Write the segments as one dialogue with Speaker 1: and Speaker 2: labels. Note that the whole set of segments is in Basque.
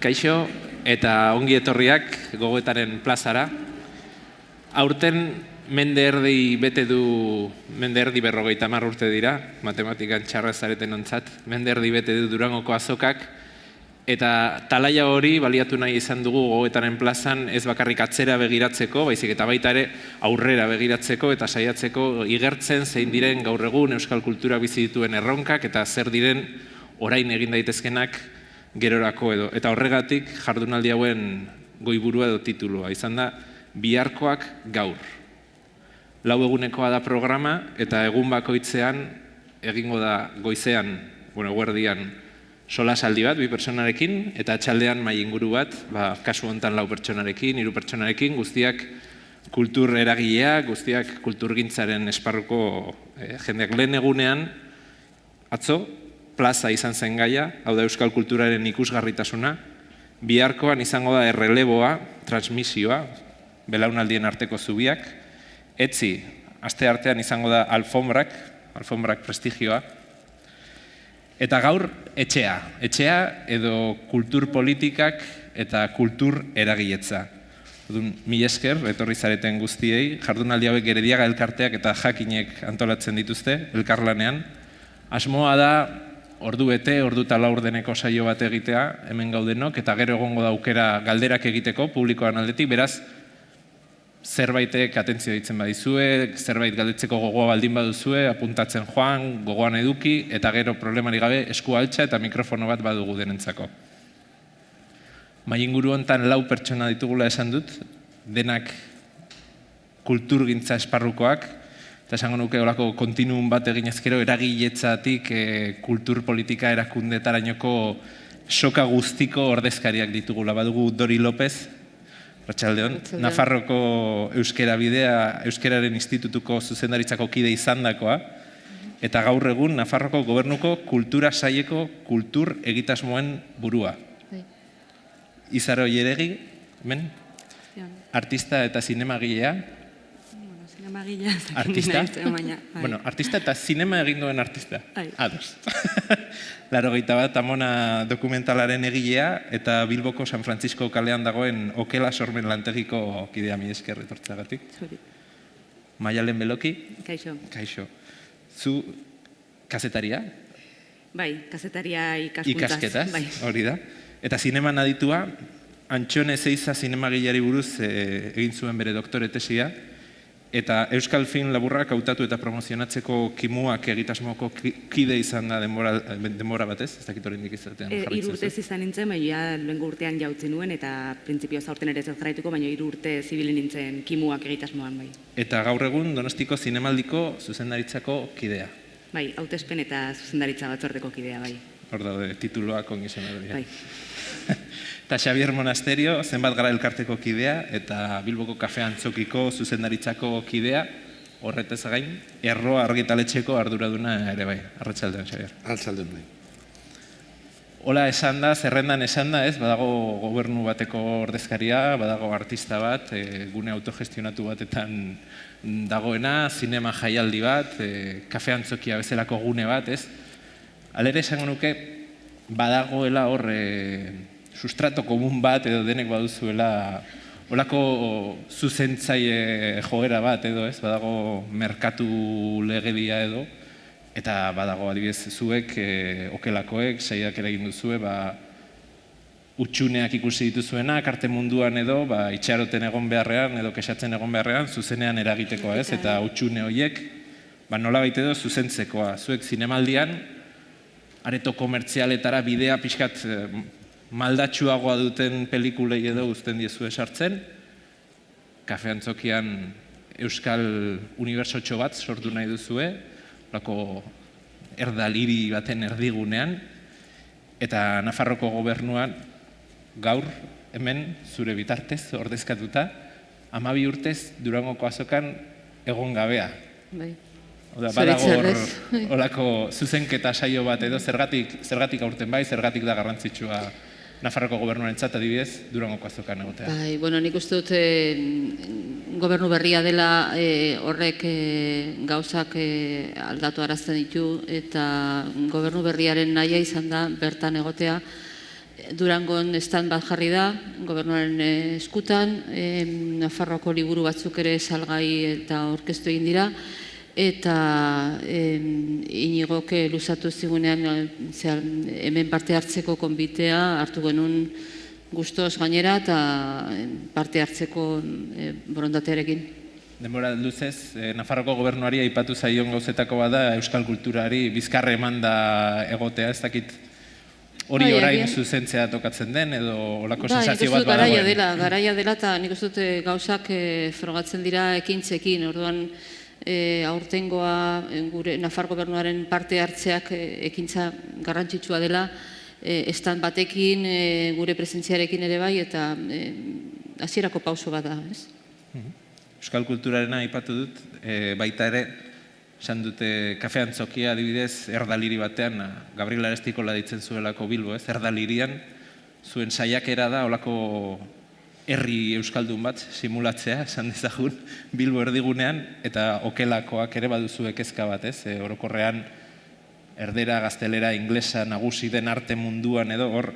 Speaker 1: Kaixo eta ongi etorriak gogoetaren plazara. Aurten mende erdi bete du, mende erdi 50 urte dira, matematikan txarra zareten ontzat, mende erdi bete du Durangoko azokak, eta talaia hori baliatu nahi izan dugu gogoetaren plazan ez bakarrik atzera begiratzeko, baizik eta baita ere aurrera begiratzeko eta saiatzeko igertzen zein diren gaur egun euskal kultura bizi dituen erronkak eta zer diren orain egin daitezkenak gerorako edo. Eta horregatik jardunaldi hauen goiburua edo titulua izan da Biharkoak gaur. 4 egunekoa da programa eta egun bakoitzean egingo da goizean, eguerdian solasaldi bat, 2 pertsonarekin, eta atxaldean mahai inguru bat, kasu honetan 4 pertsonarekin, 3 pertsonarekin, guztiak kultur eragileak, guztiak kulturgintzaren esparruko jendeak. Lehen egunean, atzo, plaza izan zen gaia, hau da euskal kulturaren ikusgarritasuna, biharkoan izango da erreleboa, transmisioa, belaunaldien arteko zubiak, etzi, aste artean izango da alfombrak prestigioa, eta gaur etxea edo kultur politikak eta kultur eragiletza. Mila esker, etorri zareten guztiei, jardunaldi hauek Gerediaga elkarteak eta jakinek antolatzen dituzte, elkarlanean. Asmoa da, ordu bete, ordu eta laurdeneko saio bat egitea, hemen gaudenok, eta gero egongo da aukera galderak egiteko, publikoan aldetik, beraz, zerbaitek atentzio ditzen badizue, zerbait galdetzeko gogoa baldin baduzue, apuntatzen joan, gogoan eduki, eta gero problemari gabe esku altxa eta mikrofono bat badugu denentzako. Mahai inguru honetan 4 pertsona ditugula esan dut, denak kulturgintza esparrukoak, eta esango nuke olako kontinuum bat egin ezkero eragiletzatik kultur politika erakundetarainoko soka guztiko ordezkariak ditugula. Badugu Dori López, Arratsaldeon, Nafarroko Euskera Bidea, Euskararen Institutuko zuzendaritzako kide izandakoa, eta gaur egun Nafarroko Gobernuko Kultura Saileko kultur egitasmoen burua. Izaro Jeregi, hemen, artista eta zinemagilea. Artista? Artista eta zinema egin duen artista. Ados. 81 Amona dokumentalaren egilea eta Bilboko San Francisco kalean dagoen Okela Sormen lantegiko kidea. Mila esker etortzeagatik. Maialen Beloki.
Speaker 2: Kaixo.
Speaker 1: Kaixo. Zu kazetaria?
Speaker 2: Bai, kazetaria
Speaker 1: ikasketaz. Hori da. Eta zineman aditua, Antxone Ezeiza zinemagileari buruz egin zuen bere doktore tesia, eta Euskal Film Laburrak hautatu eta promozionatzeko kimuak egitasmoko kide izan da denbora batez, ez dakit oraindik izatean jarraitzen.
Speaker 2: 3 urtez izan nintzen, baina lehengo urtean jautzen nuen, eta printzipioz aurten ere ez jarraituko, baina 3 urte zibilin nintzen kimuak egitasmoan bai.
Speaker 1: Eta gaur egun Donostiko Zinemaldiko zuzendaritzako kidea.
Speaker 2: Bai, hautespen eta zuzendaritza batzordeko kidea bai.
Speaker 1: Hor daude, tituloak ongi zen hori.
Speaker 2: Bai.
Speaker 1: Eta Xabier Monasterio, zenbat gara elkarteko kidea, eta Bilboko Kafe Antzokiko zuzendaritzako kidea, horretez gain, Erroa argitaletxeko arduraduna ere bai. Arratsaldeon, Xabier.
Speaker 3: Arratsaldeon bai.
Speaker 1: Hola esan da, zerrendan esan da, ez? Badago gobernu bateko ordezkaria, badago artista bat, gune autogestionatu batetan dagoena, zinema jaialdi bat, Kafe Antzokia bezalako gune bat, ez? Alere esango nuke, badagoela hor sustrato komun bat edo denek baduzuela olako zuzentzaile joera bat edo, ez? Badago merkatu legedia edo, eta badago adibidez zuek, okelakoek, saiak eragin duzue, utxuneak ikusi dituzuenak, arte munduan edo, itxaroten egon beharrean edo kexatzen egon beharrean, zuzenean eragitekoa, ez? Eta utxune horiek, nolabait edo zuzentzekoa. Zuek zinemaldian, areto komertzialetara bidea pixkat maldatsuagoa duten pelikulei edo uzten diezue sartzen. Kafe Antzokian euskal unibertsotxo bat sortu nahi duzue, lako erdaliri baten erdigunean, eta Nafarroko gobernuan gaur hemen zure bitartez ordezkatuta 12 urtez Durangoko azokan egon gabea.
Speaker 2: Bai.
Speaker 1: Badago olako zuzenketa saio bat edo zergatik aurten bai, zergatik da garrantzitsua Nafarroko gobernuarentzat adibidez Durangoko azokan egotea.
Speaker 4: Bai, nik uste dut gobernu berria dela horrek gauzak aldatu arazten ditu eta gobernu berriaren nahia izan da bertan egotea Durangon stand bat jarri da, gobernuaren eskutan, Nafarroako liburu batzuk ere salgai eta aurkeztu egin dira, eta Iñigok luzatu zigunean hemen parte hartzeko konbitea hartu genuen gustoz gainera eta parte hartzeko borondatearekin.
Speaker 1: Denbora luzez, Nafarroko gobernuari aipatu zaion gauzetako bada euskal kulturari bizkarre eman da egotea, ez dakit hori orain zuzentzea tokatzen den edo olako sensazio bat badagoen.
Speaker 4: Garaia dela eta nik uste dut gauzak frogatzen dira ekintzekin, orduan aurtengoa gure Nafar gobernuaren parte hartzeak ekintza garrantzitsua dela, stand batekin, gure presentziarekin ere bai, eta hasierako pauso bat da, ez?
Speaker 1: Euskal kulturarena aipatu dut, baita ere, esan dute kafe antzokia adibidez erdaliri batean, Gabriel Arestikola ditzen zuelako Bilbo, ez? Erdalirian, zuen saiakera da, olako herri euskaldun bat simulatzea, esan dezagun, Bilbo erdigunean, eta okelakoak ere baduzu kezka bat, ez? Orokorrean, erdera, gaztelera, inglesa, nagusi den arte munduan edo, hor,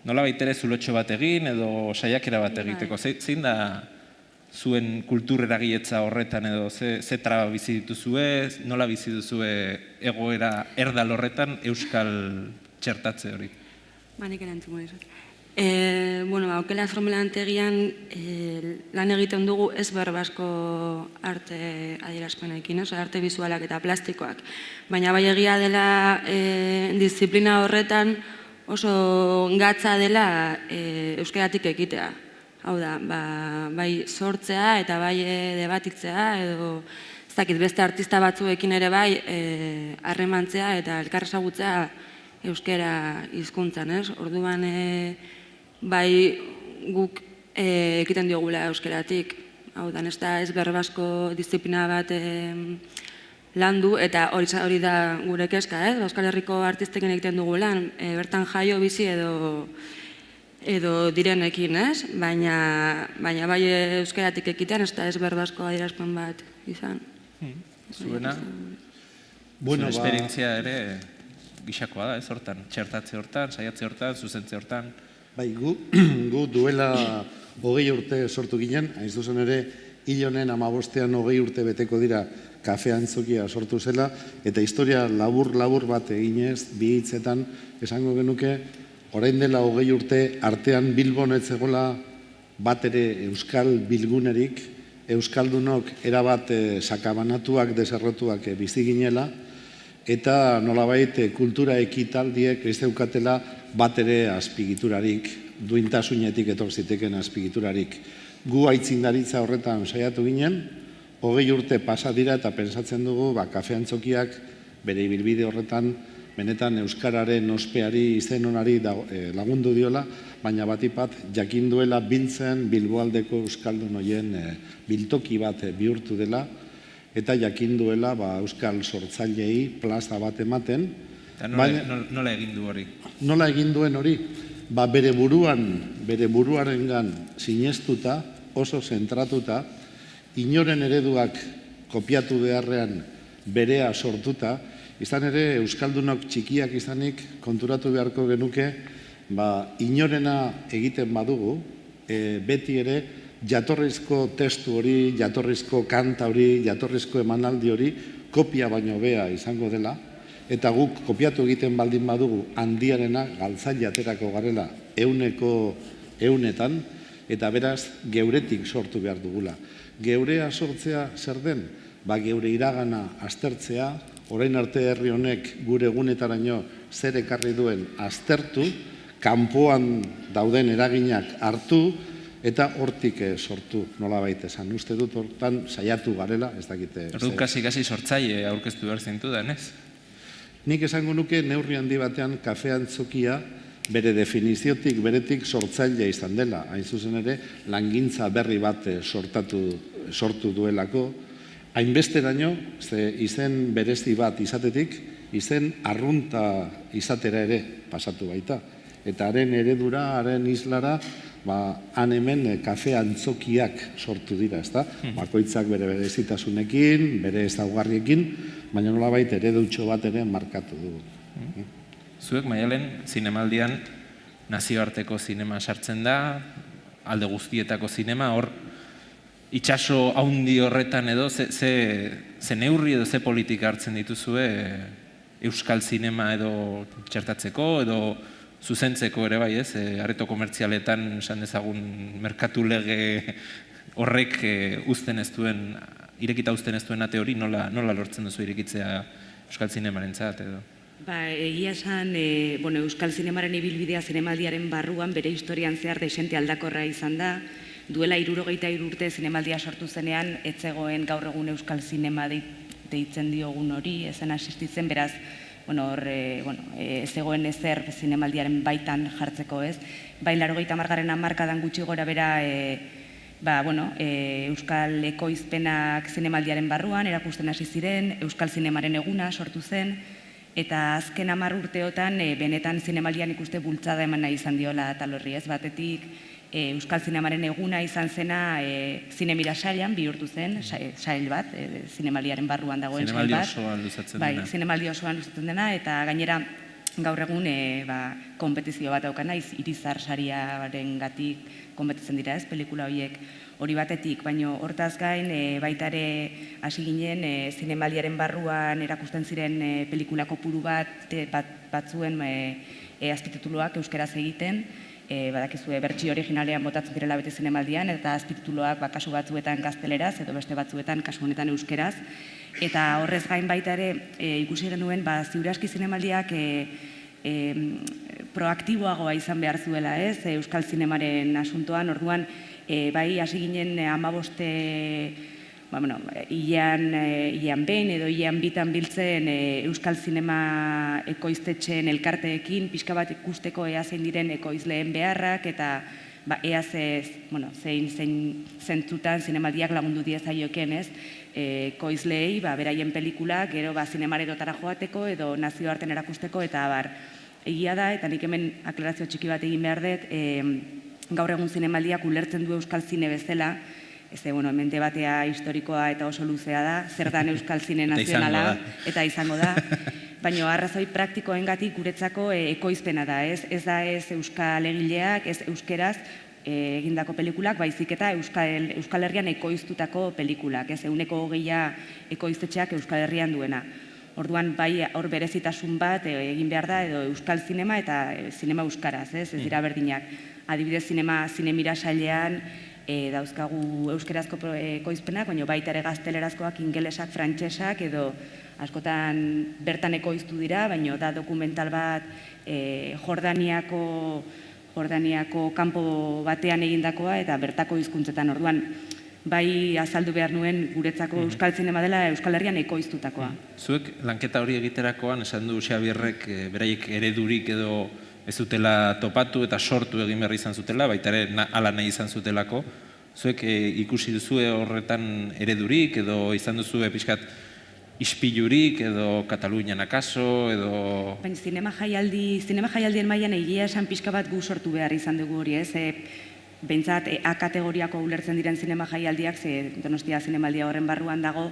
Speaker 1: nola baitere zulotxo bat egin edo saiakera bat egiteko. Zein da zuen kultureragietza horretan edo ze traba bizi dituzue, nola bizi duzue egoera erdal horretan euskal txertatze hori?
Speaker 3: Nik erantzungo dizut. Okela formelantegian lan egiten dugu ez berbasko arte adierazpenekin, arte bizualak eta plastikoak. Baina bai egia dela disiplina horretan oso gatza dela euskaratik ekitea. Hau da, bai sortzea eta bai debatitzea edo ez dakit beste artista batzuekin ere bai harremantzea eta elkar ezagutzea euskara hizkuntzan, ez? Orduan bai guk ekiten diogula euskaratik. Hau da, ez berbasko disiplina bat landu eta hori da gure kezka, ez? Euskal Herriko artistekin egiten dugu lan, bertan jaio bizi edo direnekin, ez? Baina bai euskaratik ekitean, ez berbasko adierazpen bat izan.
Speaker 1: Zuena, zuen esperientzia ere gixakoa da, ez hortan? Txertatze hortan, saiatze hortan, zuzentze hortan?
Speaker 5: Bai, gu duela 20 urte sortu ginen, hain zuzen ere, hil honen 15ean 20 urte beteko dira kafe antzokia sortu zela, eta historia labur bat eginez, bi hitzetan, esango genuke, orain dela 20 urte artean Bilbon ez zegoela bat ere euskal bilgunerik, euskaldunok erabat sakabanatuak, deserrotuak bizi ginela, eta nolabait kultura ekitaldiek ez daukatela bat ere azpigiturarik, duintasunetik etorziteken azpigiturarik. Gu aitzindaritza horretan saiatu ginen, 20 urte pasa dira eta pensatzen dugu kafe antzokiak bere ibilbide horretan benetan euskararen ospeari izen onari lagundu diola, baina batipat jakin duela biltzen Bilboaldeko euskaldun horien biltoki bat bihurtu dela, eta jakin duela euskal sortzailei plaza bat ematen.
Speaker 1: Nola egin du hori?
Speaker 5: Nola egin duen hori? Bere buruarengan sinestuta, oso zentratuta, inoren ereduak kopiatu beharrean berea sortuta, izan ere euskaldunok txikiak izanik konturatu beharko genuke, inorena egiten badugu, beti ere jatorrizko testu hori, jatorrizko kanta hori, jatorrizko emanaldi hori, kopia baino bea izango dela, eta guk kopiatu egiten baldin badugu handiarena galtzaile aterako garela eunetan, eta beraz geuretik sortu behar dugula. Geurea sortzea zer den? Geure iragana aztertzea, orain arte herri honek gure egunetaraino zer ekarri duen aztertu, kanpoan dauden eraginak hartu, eta hortik sortu nolabait esan. Uste dut hortan saiatu garela, ez dakite.
Speaker 1: Orduan kasi sortzaile aurkeztu behar zintudan, ez?
Speaker 5: Nik esango nuke neurri handi batean kafe antzokia bere definiziotik, beretik sortzailea izan dela. Hain zuzen ere, langintza berri bat sortu duelako. Hainbesteraino, izen berezi bat izatetik, izen arrunta izatera ere pasatu baita. Eta haren eredura, haren islara, han hemen kafe antzokiak sortu dira, ezta? Bakoitzak bere berezitasunekin, bere ezaugarriekin, baina nolabait eredutxo bat ere markatu dugu.
Speaker 1: Zuek, Maialen, zinemaldian nazioarteko zinema sartzen da, alde guztietako zinema, hor itxaso haundi horretan edo, ze neurri edo ze politika hartzen dituzue euskal zinema edo txertatzeko edo zuzentzeko ere bai, ez? Areto komertzialetan esan dezagun merkatu lege horrek uzten ez duen, irekita uzten ez duen ate hori nola lortzen duzu irekitzea euskal zinemarentzat edo?
Speaker 2: Egia esan, euskal zinemaren ibilbidea zinemaldiaren barruan bere historian zehar desente aldakorra izan da. Duela 63 urte zinemaldia sortu zenean, ez zegoen gaur egun euskal zinema deitzen diogun hori, ezen asistitzen, beraz, ez zegoen ezer zinemaldiaren baitan jartzeko, ez? Bai, 80. hamarkadan gutxi gora bera, euskal ekoizpenak zinemaldiaren barruan erakusten hasi ziren, euskal zinemaren eguna sortu zen, eta azken 10 urteotan benetan zinemaldian ikuste bultzada eman nahi izan diola tal horri, ez? Batetik euskal zinemaren eguna izan zena zinemira sailan bihurtu zen, sail bat, zinemaldiaren barruan dagoen sail bat.
Speaker 1: Zinemaldi osoan luzatzen dena.
Speaker 2: Bai, zinemaldi osoan luzatzen dena, eta gainera gaur egun konpetizio bat daukana, Irizar sariaren gatik konpetitzen dira, ez, pelikula horiek hori batetik, baina hortaz gain baita ere hasi ginen zinemaldiaren barruan erakusten ziren pelikula kopuru batzuen azpitituluak euskeraz egiten, badakizue bertsio originalean botatzen direla bete zinemaldian, eta azpitituluak kasu batzuetan gazteleraz edo beste batzuetan kasu honetan euskeraz. Eta horrez gain baita ere ikusi genuen ziur aski zinemaldiak proaktiboagoa izan behar zuela, ez, euskal zinemaren asuntoan, orduan bai hasi ginen 15 hilean behin edo hilean bitan biltzen euskal zinema ekoiztetxeen elkarteekin, pixka bat ikusteko ea zein diren ekoizleen beharrak, eta ea zein zentzutan zinemaldiak lagundu diezaioken, ez, ekoizleei beraien pelikulak gero zinemaretotara joateko edo nazioartean erakusteko, eta egia da, eta nik hemen aklarazio txiki bat egin behar dut, gaur egun zinemaldiak ulertzen du euskal zine bezala, hemen debatea historikoa eta oso luzea da, zer dan euskal zine nazionala, eta izango da, baina arrazoi praktikoengatik guretzako ekoizpena da, ez da ez euskal egileak, ez euskeraz egindako pelikulak, baizik eta Euskal Herrian ekoiztutako pelikulak, ez 20% ekoiztetxeak Euskal Herrian duena. Orduan, bai, hor berezitasun bat egin behar da, edo euskal zinema eta zinema euskaraz, ez dira berdinak. Adibidez, zinemira sailean dauzkagu euskerazko ekoizpenak, baina baita ere gaztelerazkoak, ingelesak, frantsesak, edo askotan bertan ekoiztu dira, baina da dokumental bat Jordaniako kanpo batean egindakoa eta bertako hizkuntzetan. Orduan, bai azaldu behar nuen guretzako euskal zinema dela Euskal Herrian ekoiztutakoa.
Speaker 1: Zuek lanketa hori egiterakoan esan du Xabierrek beraiek eredurik edo ez zutela topatu eta sortu egin behar izan zutela, baita ere ala nahi izan zutelako. Zuek ikusi duzue horretan eredurik edo izan duzue pixkat ispilurik edo Katalunian akaso edo...
Speaker 2: Baina zinema jaialdien mailan egia esan pixka bat gu sortu behar izan dugu hori, ez? Behintzat, A kategoriako ulertzen diren zinema jaialdiak, Donostia zinemaldia horren barruan dago,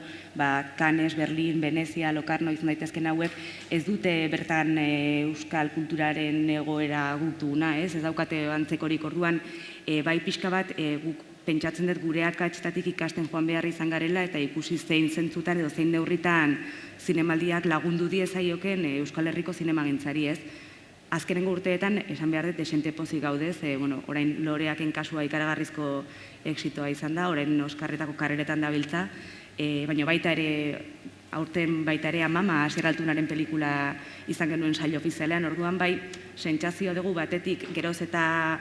Speaker 2: Cannes, Berlin, Venezia, Locarno izan daitezken hauek, ez dute bertan euskal kulturaren egoera gutuna, ez daukate antzekorik. Orduan, bai pixka bat, guk pentsatzen dut gure akatxetatik ikasten joan behar izan garela, eta ikusi zein zentzutan edo zein neurritan zinemaldiak lagundu diezaioken Euskal Herriko zinemagintzari, ez? Azkenengo urteetan, esan behar dut, desente pozik gaudez, orain loreaken kasua ikaragarrizko exitoa izan da, orain Oskarretako karreretan dabiltza, baina baita ere, aurten baita ere Amama, Asier Altunaren pelikula izan genuen saio ofizialean, orduan bai, sentsazio dugu batetik geroz eta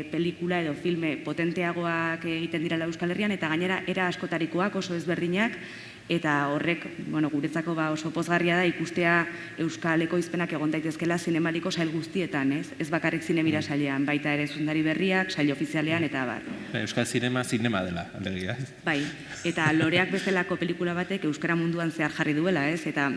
Speaker 2: pelikula edo filme potenteagoak egiten direla Euskal Herrian, eta gainera era askotarikoak oso ezberdinak, eta horrek guretzako oso pozgarria da ikustea euskal ekoizpenak egon daitezkela zinemaliko sail guztietan, ez bakarrik zinemira sailean, baita ere Zundari Berriak, sail ofizialean, eta bar.
Speaker 1: Euskal zinema dela, alegia.
Speaker 2: Bai, eta Loreak bezalako pelikula batek euskara munduan zehar jarri duela, ez, eta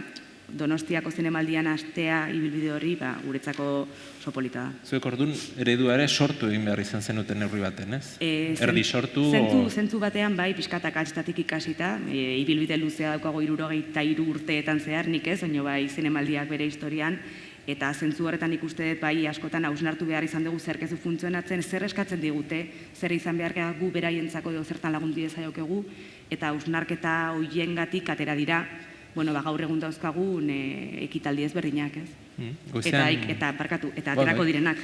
Speaker 2: Donostiako zinemaldian astea ibilbide hori guretzako oso polita da.
Speaker 1: Zuek orduan eredua ere sortu egin behar izan zenuten neurri baten, ez? Erdi sortu...
Speaker 2: Zentzu batean bai, pixkatak atxetatik ikasita, ibilbide luzea daukago 63 urteetan zehar, nik ez, baina bai zinemaldiak bere historian, Eta zentzu horretan ikuste dut bai askotan hausnartu behar izan dugu zer kezu funtzionatzen, zer eskatzen digute, zer izan behar gu beraientzako edo zertan lagundu dezaiokegu, eta hausnarketa hoiengatik atera dira, gaur egun dauzkagun ekitaldi ezberdinak, ez? Eta aterako direnak,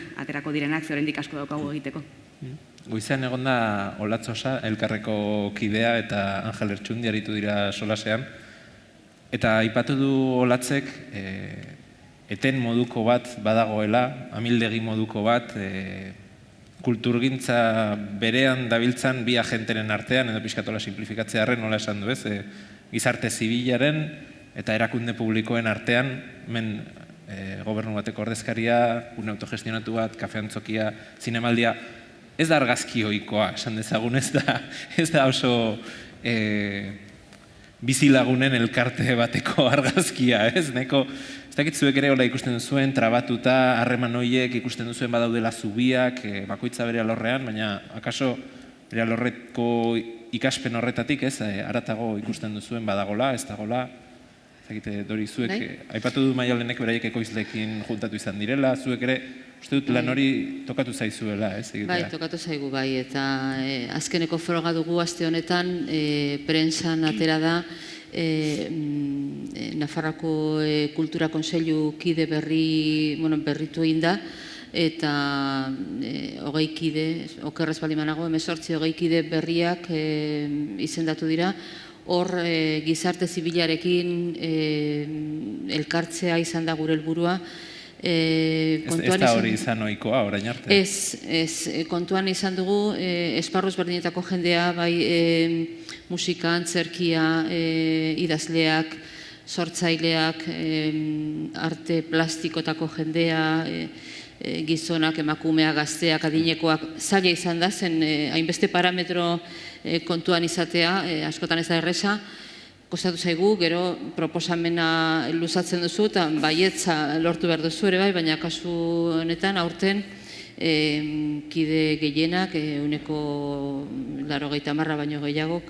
Speaker 2: ze oraindik asko daukagu egiteko.
Speaker 1: Goizean egon da Olatz Osa, Elkarreko kidea eta Angel Ertxundi aritu dira solasean. Eta aipatu du Olatzek eten moduko bat badagoela, amildegi moduko bat, kulturgintza berean dabiltzan bi agenteren artean, edo pixkatola simplifikatzearen nola esan du ez, gizarte zibilaren eta erakunde publikoen artean, men gobernu bateko ordezkaria, une autogestionatu bat, kafe antzokia, zinemaldia, ez da argazki ohikoa, esan dezagun, ez da oso bizilagunen elkarte bateko argazkia, ez? Ez dakit zuek ere hola ikusten duzuen, trabatuta, harreman horiek ikusten duzuen badaudela zubiak, bakoitza bere alorrean, baina akaso bere alorreko ikaspen horretatik, ez, haratago ikusten duzuen badagola, ez dagola, ez dakit Dori zuek, aipatu du Maialenek beraiek ekoizlekin juntatu izan direla, zuek ere, uste dut lan hori tokatu zaizuela, ez?
Speaker 4: Bai, tokatu zaigu bai, eta azkeneko froga dugu aste honetan, prentsan atera da, Nafarroako Kultura Kontseilu kide berritu egin da, eta 20 kide, okerrez baldin banago, 18 kide berriak izendatu dira. Hor gizarte zibilarekin elkartzea izan da gure helburua.
Speaker 1: Ez da hori izan ohikoa, orain arte?
Speaker 4: Ez, kontuan izan dugu, esparruz berdinetako jendea, bai musika, antzerkia, idazleak, sortzaileak, arte plastikotako jendea, gizonak, emakumeak, gazteak, adinekoak, zaila izan da, zen hainbeste parametro kontuan izatea, askotan ez da erresa, kostatu zaigu, gero proposamena luzatzen duzu, eta baietza lortu behar duzu ere bai, baina kasu honetan, aurten, kide gehienak, uneko 80 baino gehiagok,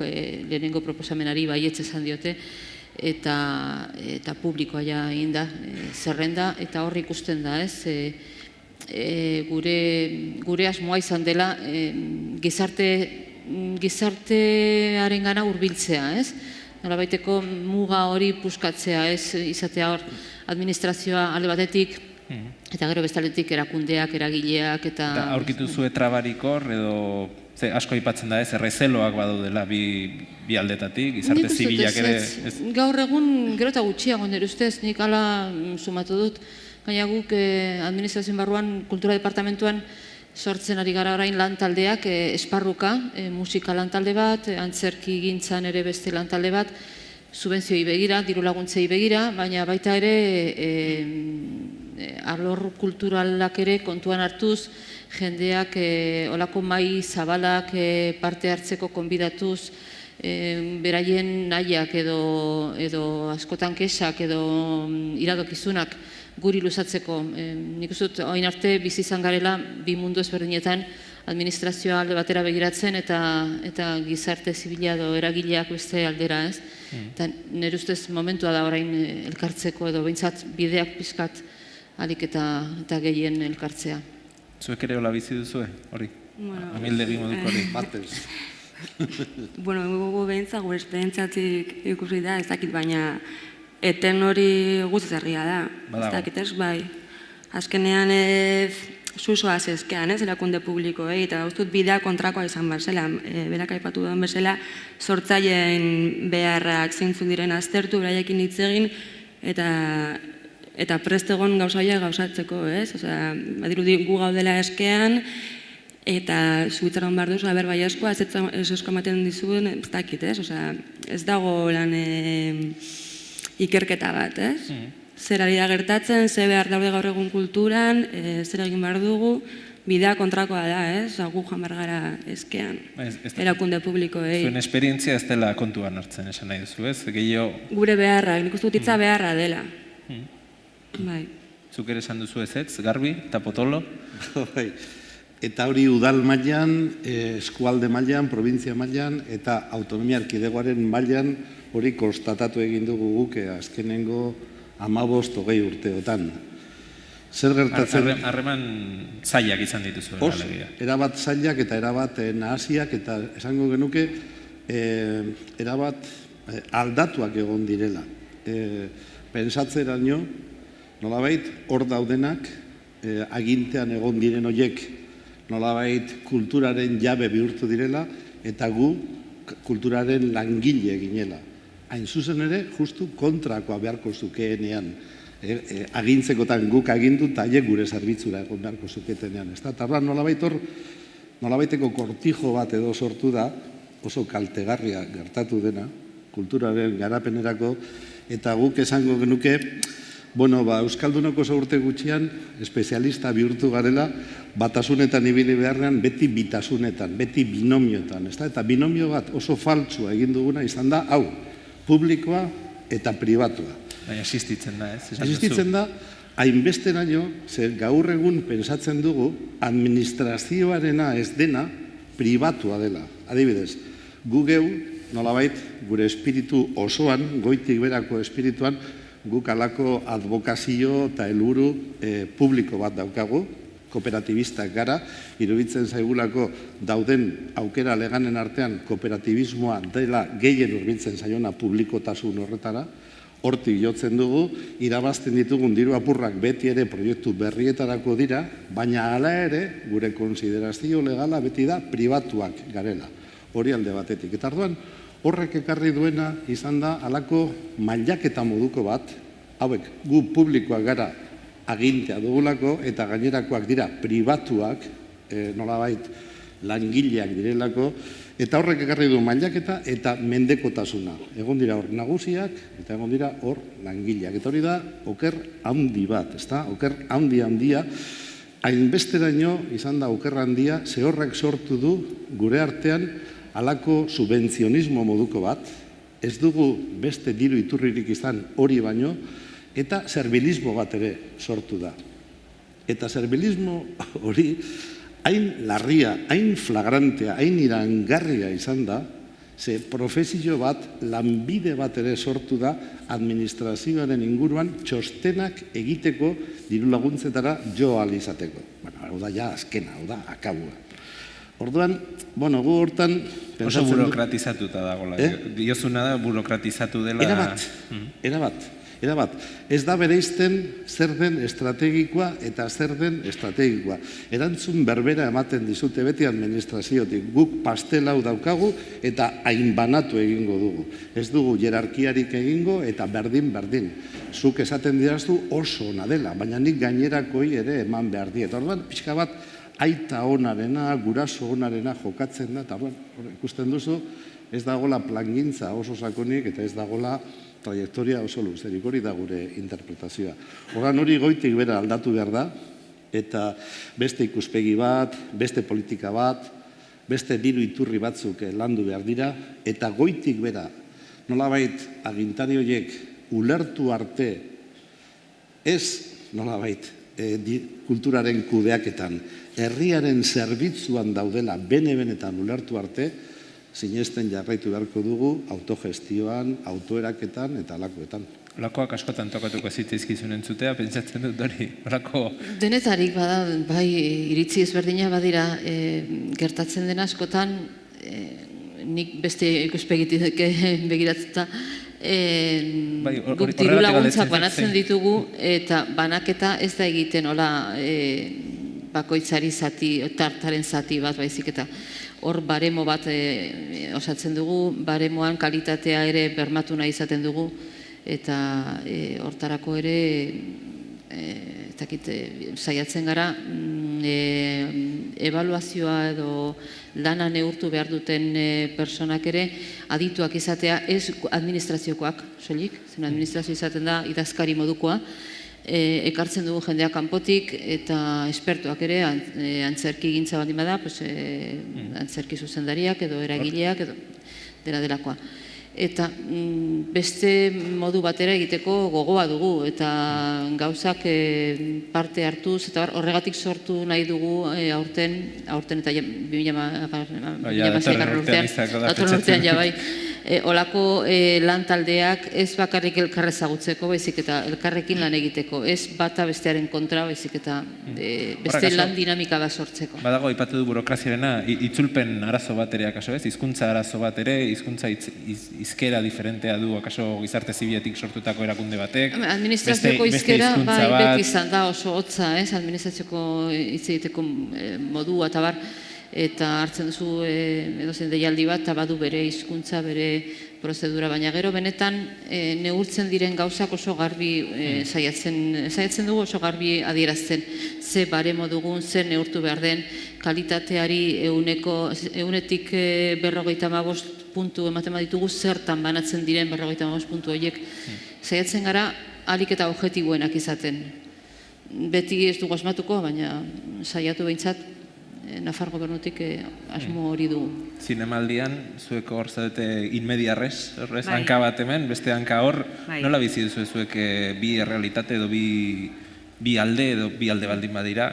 Speaker 4: lehenengo proposamenari baietz esan diote, eta publikoa ja egin da zerrenda, eta hor ikusten da, ez? Gure asmoa izan dela gizartearen gana hurbiltzea, ez? Nolabaiteko muga hori puskatzea, ez izatea hor administrazioa alde batetik, eta gero bestaletik erakundeak, eragileak, eta...
Speaker 1: Aurkitu zue trabarik hor, edo asko aipatzen da ez, errezeloak badaudela bi aldetatik, gizarte zibilak ere...
Speaker 4: Gaur egun gero eta gutxiago nire ustez, nik ala sumatu dut, gaina guk administrazioen barruan, kultura departamentuan, sortzen ari gara orain lantaldeak, esparruka, musika lantalde bat, antzerki gintzan ere beste lantalde bat, subvenzioi begira, diru laguntzei begira, baina baita ere alor kulturalak ere kontuan hartuz, jendeak olako mai zabalak parte hartzeko konbidatuz, beraien nahiak edo askotan kesak edo iradokizunak guri luzatzeko. Nik uste dut, orain arte bizi izan garela bi mundu ezberdinetan administrazioa alde batera begiratzen eta gizarte zibila edo eragileak beste aldera, ez? Eta nire ustez momentua da orain elkartzeko edo behintzat bideak pizkat alik eta gehien elkartzea.
Speaker 1: Zuek ere hola bizi duzue, hori? Amildegi moduko hori?
Speaker 5: Batez.
Speaker 3: Gu behintzat, gure esperientziatik ikusi da, ez dakit, baina eten hori guztiz herria da. Ez dakit ez, bai. Azkenean susoa zezkean, ez, erakunde publikoei, eta gauztut bidea kontrakoa izan bezala. Berak aipatu duen bezala, sortzaileen beharrak zeintzuk diren aztertu, beraiekin hitz egin, eta prest egon gauzaia gauzatzeko, ez? Osea, badirudi gu gaudela eskean, eta zuitzaron behar duzu, bai askoa, ez esko ematen dizuen, ez dakit, ez? Osea, ez dago lan ikerketa bat, ez? Zer ari da gertatzen, ze behar daude gaur egun kulturan, zer egin behar dugu, bidea kontrakoa da, ez? Gu joan behar gara eskean, erakunde publikoei.
Speaker 1: Zuen esperientzia ez dela kontuan hartzen, esan nahi duzu, ez?
Speaker 3: Gure beharra, nik uste dut hitza beharra dela. Bai.
Speaker 1: Zuk ere esan duzu ez, Garbi eta Potolo?
Speaker 5: Bai. Eta hori udal mailan, eskualde mailan, provintzia mailan, eta autonomia erkidegoaren mailan hori konstatatu egin dugu guk azkenengo 15-20 urteotan. Zer gertatzen?
Speaker 1: Harreman zailak izan dituzu.
Speaker 5: Erabat zailak eta erabat nahasiak eta esango genuke erabat aldatuak egon direla. Pentsatzeraino, nolabait, hor daudenak, agintean egon diren horiek, nolabait, kulturaren jabe bihurtu direla, eta gu kulturaren langile ginela. Hain zuzen ere, justu kontrakoa beharko zukeenean. Agintzekotan guk agindu eta haiek gure zerbitzura egon beharko zuketenean. Eta nolabaiteko kortijo bat edo sortu da, oso kaltegarria gertatu dena, kulturaren garapenerako, eta guk esango genuke, Euskaldunok oso urte gutxian, espezialista bihurtu garela, batasunetan ibili beharrean, beti bitasunetan, beti binomiotan. Eta binomio bat oso faltsua egin duguna izan da, hau, publikoa eta pribatua.
Speaker 1: Baina existitzen da, ez?
Speaker 5: Existitzen da, hainbesteraino, gaur egun pensatzen dugu, administrazioarena ez dena, pribatua dela. Adibidez, gu geu, nolabait, gure espiritu osoan, goitik berako espirituan, guk alako advokazio eta helburu publiko bat daukagu, kooperatibistak gara, iruditzen zaigulako dauden aukera leganen artean kooperatibismoa dela gehien hurbiltzen zaiona publikotasun horretara, hortik jotzen dugu, irabazten ditugun diru apurrak beti ere proiektu berrietarako dira, baina hala ere gure konsiderazio legala beti da pribatuak garela, hori alde batetik. Eta orduan, horrek ekarri duena izan da halako mailaketa moduko bat, hauek gu publikoak gara agintea dugulako eta gainerakoak dira pribatuak, nolabait langileak direlako, eta horrek ekarri du mailaketa eta mendekotasuna. Egon dira hor nagusiak eta egon dira hor langileak. Eta hori da oker handi bat, ezta? Oker handia, hainbesteraino izan da oker handia, ze horrek sortu du gure artean halako subentzionismo moduko bat, ez dugu beste diru iturririk izan hori baino, eta servilismo bat ere sortu da. Eta servilismo hori hain larria, hain flagrantea, hain irangarria izan da, ze profesio bat, lanbide bat ere sortu da administrazioaren inguruan txostenak egiteko diru laguntzetara jo ahal izateko. Hau da ja azkena, hau da akabua. Orduan, gu hortan...
Speaker 1: Oso burokratizatuta dagoela. Diozuna da burokratizatu dela...
Speaker 5: Erabat. Ez da bereizten zer den estrategikoa eta zer den estrategikoa. Erantzun berbera ematen dizute beti administraziotik. Guk pastelau daukagu eta hainbanatu egingo dugu. Ez dugu jerarkiarik egingo eta berdin. Zuk esaten diraztu oso ona dela, baina nik gainerakoi ere eman behar diet. Orduan, pixka bat, aita onarena, guraso onarena jokatzen da, eta ikusten duzu, ez dagoela plangintza oso sakonik eta ez dagoela trajektoria oso luzerik, hori da gure interpretazioa. Horran hori goitik bera aldatu behar da, eta beste ikuspegi bat, beste politika bat, beste diru iturri batzuk landu behar dira, eta goitik bera, nolabait agintari horiek ulertu arte, ez nolabait kulturaren kudeaketan, herriaren zerbitzuan daudela bene-benetan ulertu arte, sinesten jarraitu beharko dugu autogestioan, autoeraketan eta alakoetan.
Speaker 1: Olakoak askotan tokatuko zitzaizkizun entzutea, pentsatzen dut hori, olako...
Speaker 4: Denetarik bada, bai, iritzi ezberdina badira, gertatzen den askotan, nik beste ikuspegitik begiratzeta, guk diru laguntzak banatzen ditugu, eta banaketa ez da egiten, hola, bakoitzari zati, tartaren zati bat baizik eta hor baremo bat osatzen dugu, baremoan kalitatea ere bermatu nahi izaten dugu, eta hortarako ere saiatzen gara ebaluazioa edo lana neurtu behar duten personak ere adituak izatea, ez administraziokoak soilik, zen administrazio izaten da idazkari modukoa, ekartzen dugu jendeak kanpotik eta espertuak ere antzerki gintza baldin bada, antzerki zuzendariak edo eragileak edo delakoa. Eta beste modu batera egiteko gogoa dugu eta gauzak parte hartuz eta horregatik sortu nahi dugu aurten eta 2016 urtean, datorren urtean ja bai, olako lan taldeak ez bakarrik elkar ezagutzeko, baizik eta elkarrekin lan egiteko, ez bata bestearen kontra, baizik eta beste lan dinamika bat sortzeko.
Speaker 1: Badago, aipatu du burokraziarena, itzulpen arazo bat ere, akaso ez? Hizkuntza arazo bat ere, hizkuntza hizkera diferentea du, akaso gizarte zibiletik sortutako erakunde batek.
Speaker 4: Administrazioko hizkera, bai, beti izan da oso hotza, ez? Administrazioko hitz egiteko modua eta bar, eta hartzen duzu edozein deialdi bat, eta badu bere hizkuntza, bere prozedura, baina gero benetan neurtzen diren gauzak oso garbi saiatzen dugu oso garbi adierazten. Ze baremo dugun, ze neurtu behar den, kalitateari eunetik 55 puntu ematen baditugu, zertan banatzen diren 55 puntu horiek. Saiatzen gara, ahalik eta objektiboenak izaten. Beti ez dugu asmatuko, baina saiatu behintzat, Nafar gobernutik asmo hori dugu.
Speaker 1: Zinemaldian, zuek hor zaudete inmediarrez, hanka bat hemen, beste hanka hor, nola bizi duzu zuek bi errealitate edo bi alde baldin badira?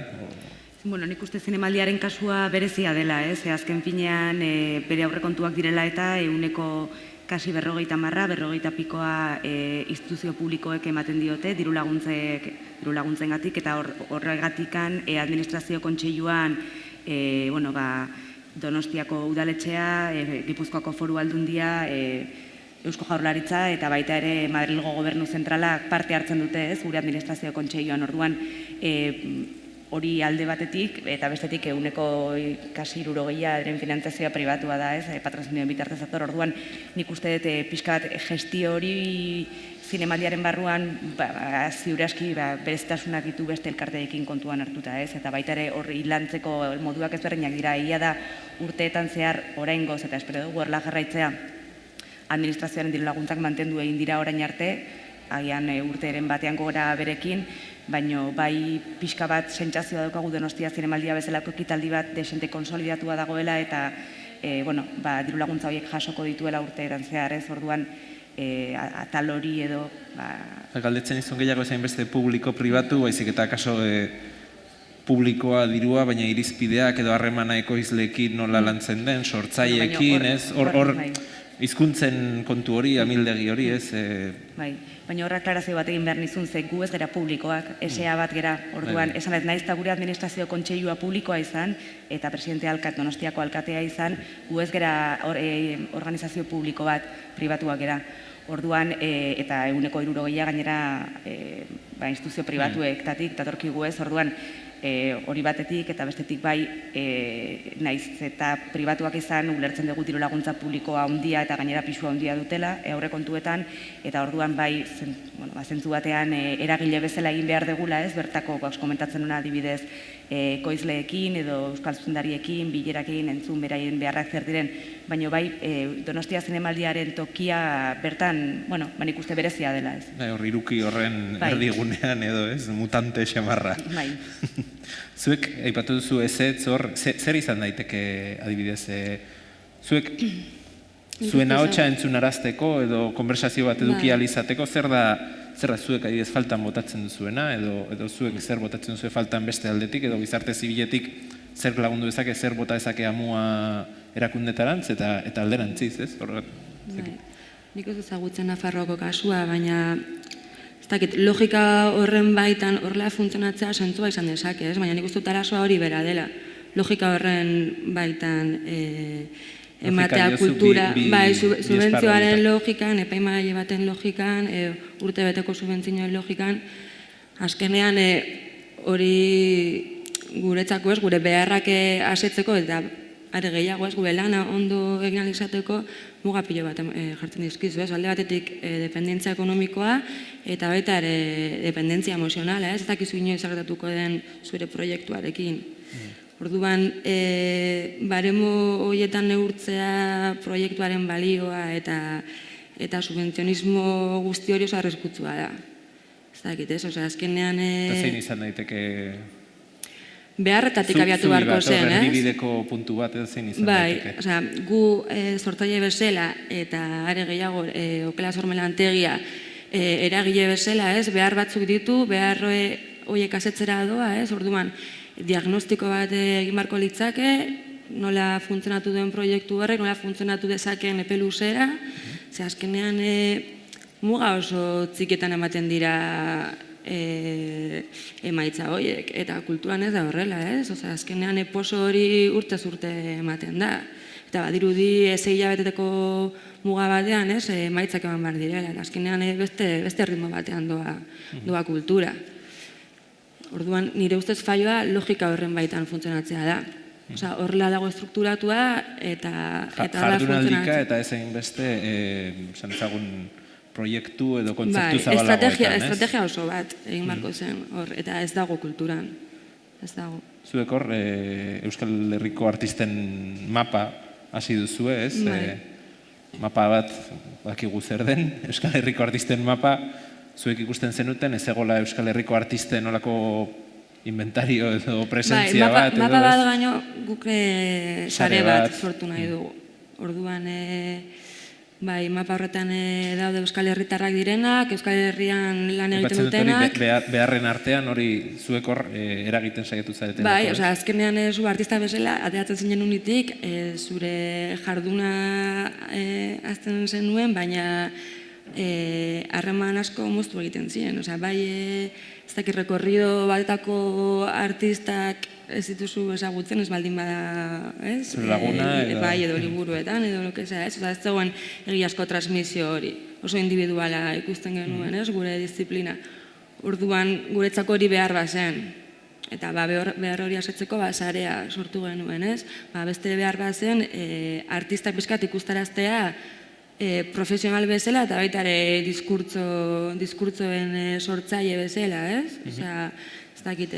Speaker 2: Bueno, nik uste zinemaldiaren kasua berezia dela, ez? Azken finean bere aurrekontuak direla eta euneko kasi 50, 50 instituzio publikoek ematen diote, diru laguntzengatik, eta horregatikan administrazio kontseiluan Donostiako udaletxea, Gipuzkoako Foru Aldundia, Eusko Jaurlaritza eta baita ere Madrilgo Gobernu Zentralak parte hartzen dute, ez, gure administrazio kontseiluan. Orduan hori alde batetik eta bestetik euneko kasi 60aren finantzazioa pribatua da, ez, patrozinioen bitartez dator. Orduan nik uste dut pixka bat gestio hori zinemaldiaren barruan ziur aski berezitasunak ditu beste elkarteekin kontuan hartuta, ez? Eta baita ere horri lantzeko moduak ezberdinak dira. Egia da urteetan zehar oraingoz eta espero dugu horrela jarraitzea administrazioaren diru laguntzak mantendu egin dira orain arte, agian urtearen batean gora berekin, baina bai pixka bat sentsazioa daukagu Donostia zinemaldia bezalako ekitaldi bat desente konsolidatua dagoela eta diru laguntza horiek jasoko dituela urteetan zehar, ez? Orduan atal hori edo...
Speaker 1: Galdetzen izan gehiago ezain beste publiko-pribatu, baizik eta kaso publikoa dirua, baina irizpideak edo harremana ekoizleekin nola lantzen den, sortzaileekin, ez? Hor hizkuntzen kontu hori, amildegi hori, ez?
Speaker 2: Baina horra klarazio bat egin behar nizun, ze gu ez gara publikoak, SEA bat gera, orduan, esan ez naiz eta gure administrazio kontseilua publikoa izan, eta presidente Donostiako alkatea izan, gu ez gara organizazio publiko bat, pribatuak gera. Orduan, eta euneko 60 gainera instituzio pribatuektatik, datorkigu ez, orduan, hori batetik eta bestetik bai naiz eta pribatuak izan ulertzen dugu diru laguntza publikoa handia eta gainera pisua handia dutela aurrekontuetan, eta orduan bai zentzu batean eragile bezala egin behar degula, ez, bertako komentatzen duna adibidez ekoizleekin edo euskal zuzendariekin, bilerakin entzun beraien beharrak zer diren, baina bai Donostia zinemaldiaren tokia bertan, nik uste berezia dela, ez.
Speaker 1: Hor iruki horren erdigunean edo, ez, mutante xamarra.
Speaker 2: Bai.
Speaker 1: Zuek, aipatu duzu ezetz hor, zer izan daiteke adibidez, zuek zuen ahotsa entzunarazteko edo konversazio bat eduki alizateko, zer da zuek adibidez faltan botatzen duzuena, edo zuek zer botatzen duzue faltan beste aldetik, edo gizarte zibiletik zer lagundu dezake, zer bota dezake amua erakundetarantz eta alderantziz, ez?
Speaker 3: Nik ez ezagutzen Nafarroako kasua, baina logika horren baitan horrela funtzionatzea sentzua izan dezake, ez? Baina nik uste dut arazoa hori bera dela. Logika horren baitan ematea kultura, subentzioaren logikan, epaimaile baten logikan, urte beteko subentzioen logikan, azkenean hori guretzako ez, gure beharrak asetzeko eta are gehiago ez, gure lana ondo egin izateko mugapilo bat jartzen dizkizu, ez? Alde batetik dependentzia ekonomikoa eta baita ere dependentzia emozionala, ez? Ez dakizu inoiz gertatuko den zure proiektuarekin. Orduan, baremo horietan neurtzea proiektuaren balioa eta subentzionismo guzti hori oso arriskutsua da. Ez dakit, ez? Azkenean...
Speaker 1: Eta zein izan daiteke...
Speaker 3: Beharretatik abiatu beharko zen, ez?
Speaker 1: Erdibideko puntu bat edo zein izan daiteke.
Speaker 3: Bai, gu sortzaile bezala eta are gehiago Okela Sormelantegia eragile bezala, ez? Behar batzuk ditu, behar horiek asetzera doa, ez? Orduan, diagnostiko bat egin beharko litzake, nola funtzionatu duen proiektu horrek, nola funtzionatu dezakeen epe luzera, ze azkenean muga oso txiketan ematen dira emaitza horiek, eta kulturan ez da horrela, ez? Osea, azkenean poso hori urtez urte ematen da. Eta badirudi 6 hilabeteteko muga batean, ez, emaitzak eman behar direla. Azkenean beste ritmo batean doa kultura. Orduan, nire ustez falloa logika horren baitan funtzionatzea da. Osea, horrela dago estrukturatua eta
Speaker 1: jardunaldika eta ezein beste, esan ezagun proiektu edo kontzeptu zabalagoetan, ez?
Speaker 3: Estrategia oso bat egin barko zen, eta ez dago kulturan. Ez dago.
Speaker 1: Zuek hor, Euskal Herriko artisten mapa hasi duzue, ez? Mapa bat, bakigu zer den, Euskal Herriko artisten mapa, zuek ikusten zenuten, ez egola Euskal Herriko artisten olako inventario edo presentzia bat, edo, ez?
Speaker 3: Mapa bat gaino guk sare bat sortu nahi dugu. Orduan, bai, mapa horretan daude Euskal Herritarrak direnak, Euskal Herrian lan egiten dutenak.
Speaker 1: Beharren artean hori zuek hor eragiten saiatu zareten.
Speaker 3: Bai, osea, azkenean zu artista bezala, ateratzen zinen unitik, zure jarduna azten zenuen, baina harreman asko moztu egiten ziren. Osea, bai, ez dakit rekorrido batetako artistak ez dituzu ezagutzen, ez baldin bada, ez?
Speaker 1: Laguna,
Speaker 3: bai, edo liburuetan, edo lo que sea, ez? Osea, ez zegoen egiazko transmisio hori. Oso individuala ikusten genuen, ez? Gure disiplina. Orduan, guretzako hori behar bazen. Eta behar hori asetzeko sarea sortu genuen, ez? Beste behar bazen, artistak bizkat ikustaraztea profesional bezala eta baita ere diskurtsoen sortzaile bezala, ez? Osea, ez dakit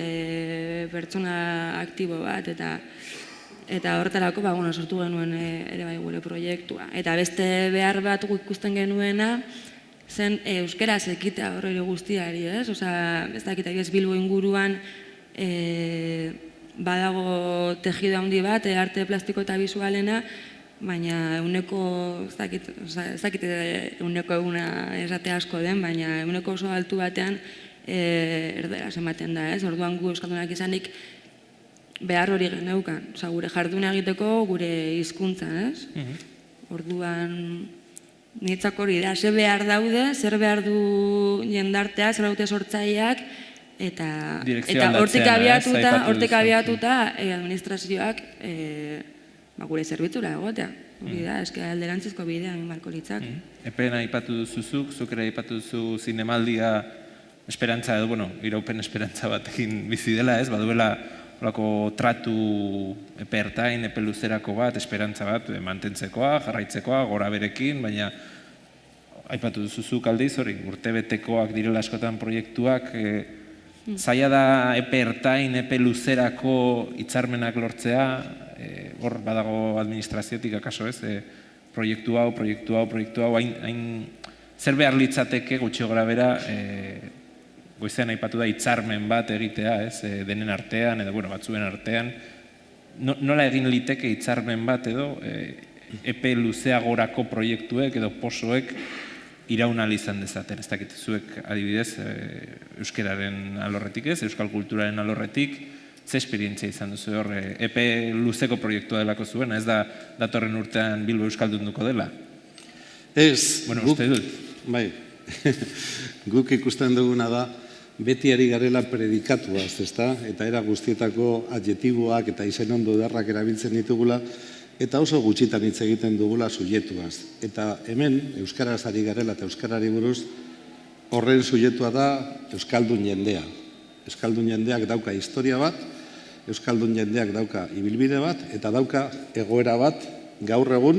Speaker 3: pertsona aktibo bat eta horretarako sortu genuen ere bai gure proiektua. Eta beste behar bat ikusten genuena zen euskeraz ekitea horre guztiari, ez? Osea, ez dakit Bilbo inguruan badago tejido handi bat, arte plastiko eta bisualena, baina euneko, ez dakit euneko eguna esate asko den, baina euneko oso altu batean erderaz ematen da, ez? Orduan gu euskaldunak izanik behar hori geneukan, oza, gure jarduna egiteko gure hizkuntzan, ez? Orduan niretzako hori da, zer behar daude, zer behar du jendartea, zer dute sortzaileak, eta hortik abiatuta administrazioak gure zerbitzura egotea. Hori da, eske alderantzizko bidea egin barko litzak.
Speaker 1: Epena aipatu duzuzuk, zuk ere aipatu duzu zinemaldia esperantza edo, iraupen esperantza batekin bizi dela, ez? Baduela horako tratu epe ertain, epe luzerako bat, esperantza bat mantentzekoa, jarraitzekoa, gora berekin, baina aipatu duzuzuk aldiz, hori, urtebetekoak direla askotan proiektuak, zaila da epe ertain, epe luzerako hitzarmenak lortzea, hor badago administraziotik akaso ez, proiektu hau, hain zer behar litzateke gutxi gora bera, goizean aipatu da hitzarmen bat egitea, ez, denen artean, edo batzuen artean, nola egin liteke hitzarmen bat edo epe luzeagorako proiektuek edo posoek iraunal izan dezaten, ez dakit zuek adibidez euskararen alorretik ez, euskal kulturaren alorretik, ze esperientzia izan duzu hor, epe luzeko proiektua delako zuen, ez da datorren urtean Bilbo euskaldunduko dela?
Speaker 5: Ez,
Speaker 1: uste dut.
Speaker 5: Bai, guk ikusten duguna da, beti ari garela predikatuaz, ezta? Eta era guztietako adjetiboak eta izen ondo darrak erabiltzen ditugula, eta oso gutxitan hitz egiten dugula subjektuaz. Eta hemen, euskaraz ari garela eta euskarari buruz, horren subjektua da euskaldun jendea. Euskaldun jendeak dauka historia bat, euskaldun jendeak dauka ibilbide bat, eta dauka egoera bat gaur egun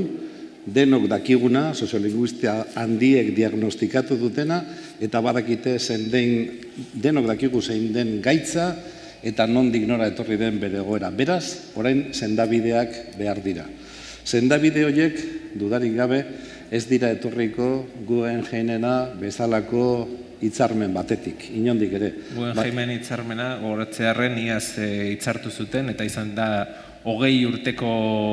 Speaker 5: denok dakiguna, soziolinguistia handiek diagnostikatu dutena, eta badakite denok dakigu zein den gaitza, eta nondik nora etorri den bere egoera. Beraz, orain sendabideak behar dira. Sendabide horiek, dudarik gabe, ez dira etorriko Guggenheimena bezalako hitzarmen batetik, inondik ere.
Speaker 1: Guggenheimen hitzarmena, gogoratzearren iaz hitzartu zuten, eta izan da 20 urteko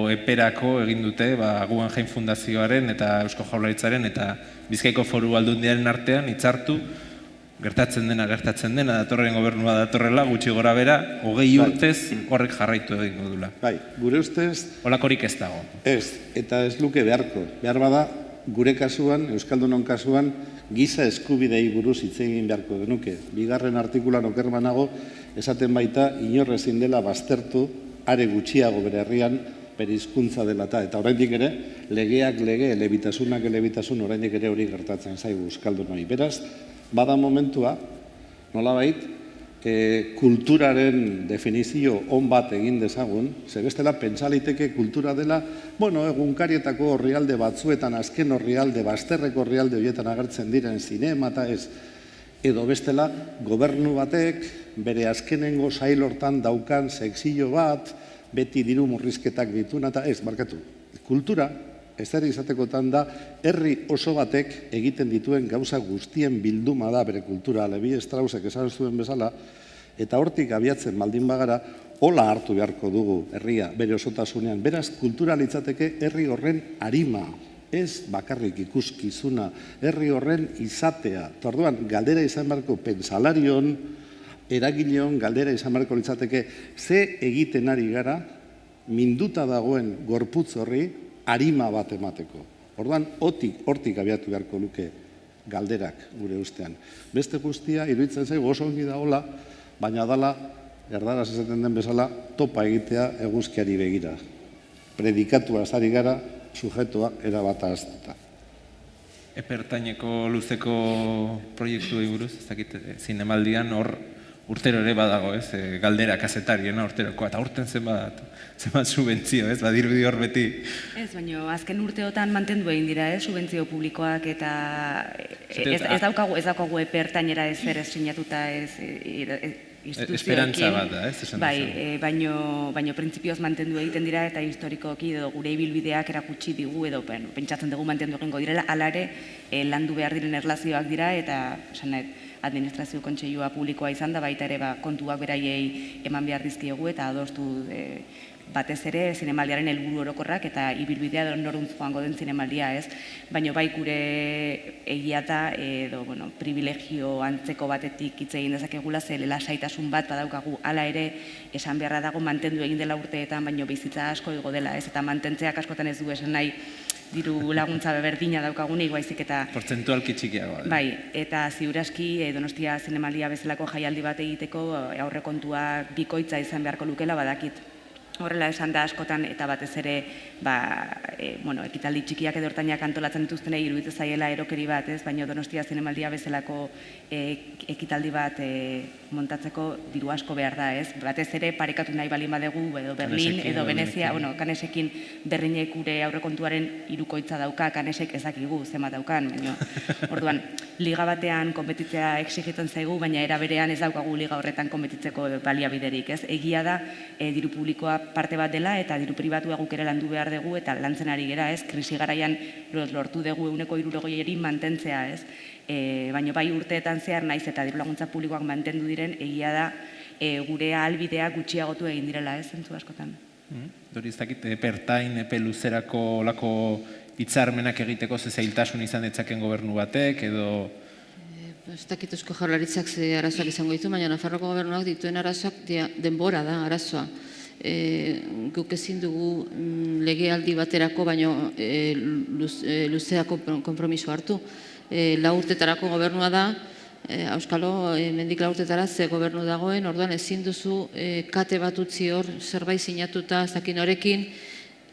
Speaker 1: eperako egin dute Guggenheim Fundazioaren eta Eusko Jaurlaritzaren eta Bizkaiko Foru Aldundiaren artean hitzartu gertatzen dena, datorren gobernua datorrela, gutxi gora bera, 20 urtez horrek jarraitu egingo dula.
Speaker 5: Bai, gure ustez...
Speaker 1: Holakorik ez dago.
Speaker 5: Ez, eta ez luke beharko. Behar bada, gure kasuan, Euskaldunon kasuan, giza eskubidei buruz hitz egin beharko genuke. 2. artikulan okerbanago, esaten baita, inor ezin dela baztertu, are gutxiago bere herrian, bere hizkuntza dela eta oraindik ere, legeak lege, elebitasunak elebitasun, oraindik ere hori gertatzen zaigu Euskaldunoi. Beraz, bada momentua, nolabait, kulturaren definizio on bat egin dezagun, ze bestela pentsaliteke kultura dela, egunkarietako orrialde batzuetan, azken orrialde, bazterreko orrialde horietan agertzen diren zinema eta ez, edo bestela gobernu batek bere azkenengo sail hortan daukan sekzio bat, beti diru murrizketak dituna eta ez, barkatu. Kultura, ez da izatekotan da, herri oso batek egiten dituen gauza guztien bilduma da bere kultura, Levi Straussek esan zuen bezala, eta hortik abiatzen baldin bagara, hola hartu beharko dugu herria bere osotasunean. Beraz, kultura litzateke herri horren arima, ez bakarrik ikuskizuna, herri horren izatea. Orduan, galdera izan beharko pentsalarion, eragileon galdera izan beharko litzateke, ze egiten ari gara, minduta dagoen gorputz horri, arima bat emateko. Orduan, hortik abiatu beharko luke galderak gure ustean. Beste guztia, iruditzen zaigu oso ongi dagoela, baina dala, erdaraz esaten den bezala, topa egitea eguzkiari begira. Predikatua azari gara, sujetoa erabata aztuta.
Speaker 1: Epertaineko luzeko proiektu buruz, ez dakit, zinemaldian hor urtero ere badago, ez, galdera kazetariena urterokoa, eta urten zenbat subentzio, ez, badirudi hor beti.
Speaker 2: Ez, baina azken urteotan mantendu egin dira, subentzio publikoak, eta ez daukagu epertainera ez zer sinatuta ez instituzioekin.
Speaker 1: Esperantza bat da, ez?
Speaker 2: Bai, baina printzipioz mantendu egiten dira, eta historikoki edo gure ibilbideak erakutsi digu, edo pentsatzen dugu mantendu egingo direla, hala ere landu behar diren erlazioak dira, eta administrazio kontseilua publikoa izan da, baita ere kontuak beraiei eman behar dizkiegu eta adostu batez ere zinemaldiaren helburu orokorrak eta ibilbidea noruntz joango den zinemaldia, ez? Baina bai gure egia da edo privilegio antzeko batetik hitz egin dezakegula, ze lasaitasun bat badaukagu, hala ere esan beharra dago mantendu egin dela urteetan, baina bizitza asko igo dela, ez? Eta mantentzeak askotan ez du esan nahi diru laguntza berdina daukagunik, baizik eta...
Speaker 1: Portzentualki txikiagoa.
Speaker 2: Bai, eta ziurazki Donostia Zinemaldia bezalako jaialdi bat egiteko aurrekontua bikoitza izan beharko lukela badakit. Horrela esan da askotan eta batez ere ekitaldi txikiak edo ertainak antolatzen dituztenei iruditzen zaiela erokeri bat, ez? Baina Donostia Zinemaldia bezalako ekitaldi bat montatzeko diru asko behar da, ez? Batez ere parekatu nahi baldin badegu edo Berlin edo Venezia, Kanesekin Berlinek gure aurrekontuaren hirukoitza dauka, Kanesek ez dakigu zenbat daukan, baina orduan liga batean konpetitzea exijitzen zaigu, baina era berean ez daukagu liga horretan konpetitzeko baliabiderik, ez? Egia da diru publikoa parte bat dela eta diru pribatua guk ere landu behar dugu eta lantzen ari gera, ez? Krisi garaian lortu dugu 160 mantentzea, ez? Baina bai urteetan zehar naiz eta diru laguntza publikoak mantendu diren, egia da gure ahalbidea gutxiagotu egin direla, ez? Zentzu askotan.
Speaker 1: Dori ez dakit, epertain, epe luzerako olako hitzarmenak egiteko zailtasun izan ditzaken gobernu batek, edo...
Speaker 4: Ez dakit Eusko Jaurlaritzak ze arazoak izango ditu, baina Nafarroko gobernuak dituen arazoak denbora da arazoa. Guk ezin dugu legealdi baterako, baino luzeako konpromiso hartu. 4 urtetarako gobernua da, auskalo, mendik 4 urtetara ze gobernu dagoen, orduan ezin duzu kate bat utzi hor zerbait sinatuta zakin horekin,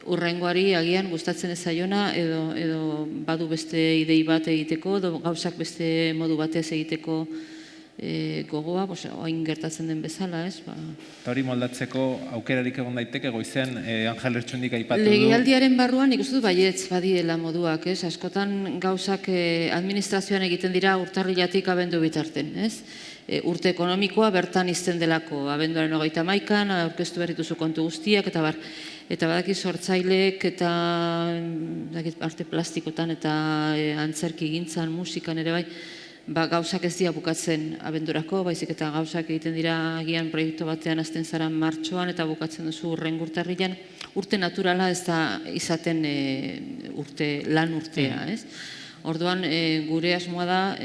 Speaker 4: urrengoari agian gustatzen ez zaiona edo badu beste idei bat egiteko, edo gauzak beste modu batez egiteko gogoa, oin gertatzen den bezala, ez?
Speaker 1: Eta hori moldatzeko aukerarik egon daiteke, goizean Angel Lertxundik aipatu du.
Speaker 4: Legealdiaren barruan nik uste dut baietz badiela moduak, ez? Askotan gauzak administrazioan egiten dira urtarrilatik abendu bitarten, ez? Urte ekonomikoa bertan izten delako, abenduaren 31an, aurkeztu behar dituzu kontu guztiak, eta bar. Eta badaki sortzaileek eta arte plastikotan eta antzerki gintzan, musikan ere bai, gauzak ez dira bukatzen abendurako, baizik eta gauzak egiten dira agian proiektu batean hasten zara martxoan eta bukatzen duzu urrengo urtarrilan. Urte naturala ez da izaten lan urtea, ez? Orduan, gure asmoa da,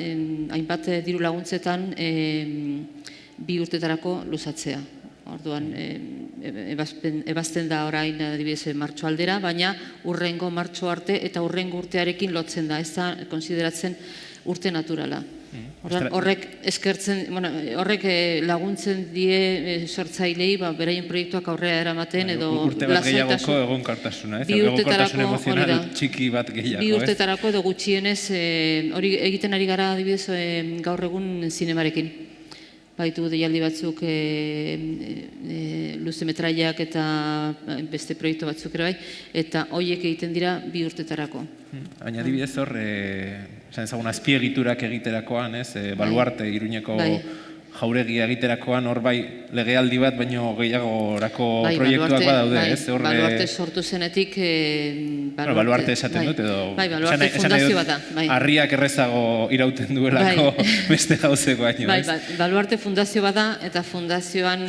Speaker 4: hainbat diru laguntzetan 2 urtetarako luzatzea. Orduan, ebazten da orain adibidez martxo aldera, baina urrengo martxo arte eta urrengo urtearekin lotzen da, ez da konsideratzen urte naturala. Horrek laguntzen die sortzailei beraien proiektuak aurrera eramaten edo
Speaker 1: urte bat gehiagoko egonkortasuna, egonkortasun emozional txiki bat gehiago.
Speaker 4: 2 urtetarako edo gutxienez hori egiten ari gara adibidez gaur egun zinemarekin. Baitu deialdi batzuk luze metraiak eta beste proiektu batzuk ere bai, eta horiek egiten dira 2 urtetarako.
Speaker 1: Baina adibidez hor, azpiegiturak egiterakoan, Baluarte, Iruñeko jauregia egiterakoan, hor bai legealdi bat, baino gehiagorako proiektuak badaude, ez?
Speaker 4: Baluarte sortu zenetik...
Speaker 1: Baluarte esaten dut, edo...
Speaker 4: Bai, Baluarte fundazio bat da.
Speaker 1: Harriak errezago irauten duelako beste gauzeko baino, ez?
Speaker 4: Bai, Baluarte fundazio bat da, eta fundazioan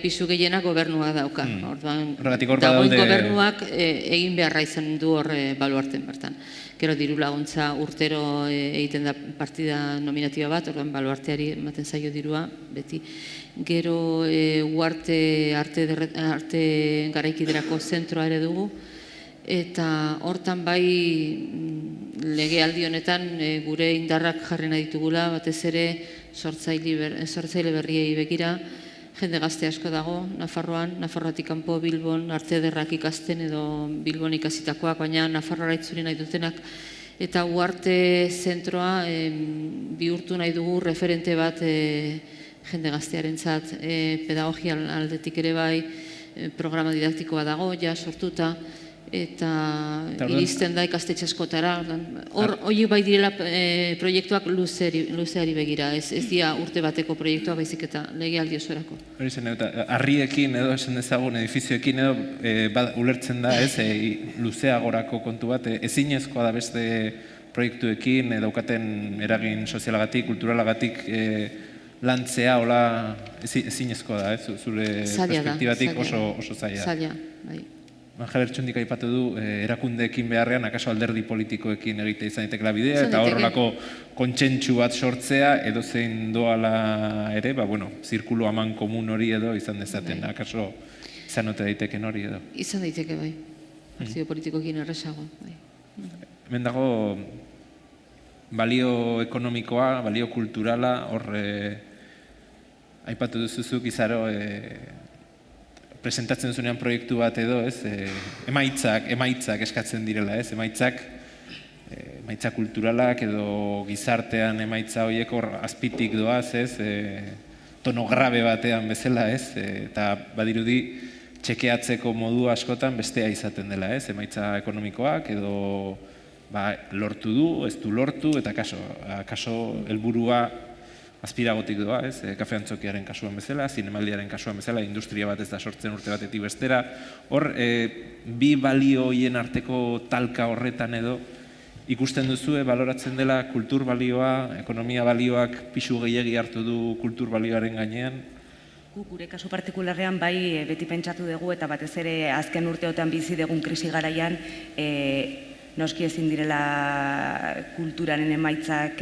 Speaker 4: pisu gehiena gobernua dauka.
Speaker 1: Horregatik hor
Speaker 4: dagoen
Speaker 1: badaude...
Speaker 4: gobernuak egin beharra izan du hor Baluarten bertan. Gero diru laguntza urtero egiten da partida nominatiba bat, orduan Baluarteari ematen zaio dirua, beti. Gero Uarte arte garaikiderako zentroa ere dugu, eta hortan bai legealdi honetan gure indarrak jarri nahi ditugula, batez ere sortzaile berriei begira, jende gazte asko dago, Nafarroan, Nafarroatik kanpo Bilbon, arte ederrak ikasten edo Bilbon ikasitakoak, baina Nafarroara itzuli nahi dutenak. Eta Uarte zentroa bihurtu nahi dugu referente bat jende gaztearentzat, pedagogia aldetik ere bai, programa didaktikoa dago, ja sortuta, eta iristen da ikastetxe askotara. Hori bai direla proiektuak luzeari begira, ez dira urte bateko proiektua baizik eta legealdi osorako.
Speaker 1: Hori zen, harriekin edo esan dezagun edifizioekin edo ulertzen da, ez, luzeagorako kontu bat, ezinezkoa da beste proiektuekin, daukaten eragin sozialagatik, kulturalagatik lantzea, hola, ezinezkoa da, ez, zure perspektibatik oso zaila.
Speaker 4: Zaila, bai.
Speaker 1: Javier Txondik aipatu du, erakundeekin beharrean, akaso alderdi politikoekin egite izan ditekela bidea, eta horrelako kontsentsu bat sortzea, edo zein doala ere, zirkulu aman komun hori edo izan dezaten, akaso izan ote daiteken hori edo.
Speaker 4: Izan daiteke bai, partido politikoekin errezago.
Speaker 1: Hemen dago balio ekonomikoa, balio kulturala, hor aipatu duzuzuk izaro, presentatzen zunean proiektu bat edo, emaitzak eskatzen direla, emaitzak kulturalak edo gizartean emaitza horiek hor azpitik doaz, tono grabe batean bezala, eta badirudi txekeatzeko modu askotan bestea izaten dela, emaitza ekonomikoak edo lortu du, ez du lortu, eta kaso helburua azpiragotik doa, kafe antzokiaren kasuan bezala, zinemaldiaren kasuan bezala, industria bat ez da sortzen urte batetik bestera. Hor, bi balio horien arteko talka horretan edo, ikusten duzue, baloratzen dela kultur balioa, ekonomia balioak pisu gehiegi hartu du kultur balioaren gainean?
Speaker 2: Gure kasu partikularrean bai beti pentsatu dugu eta batez ere azken urteotan bizi dugun krisi garaian noski ezin direla kulturaren emaitzak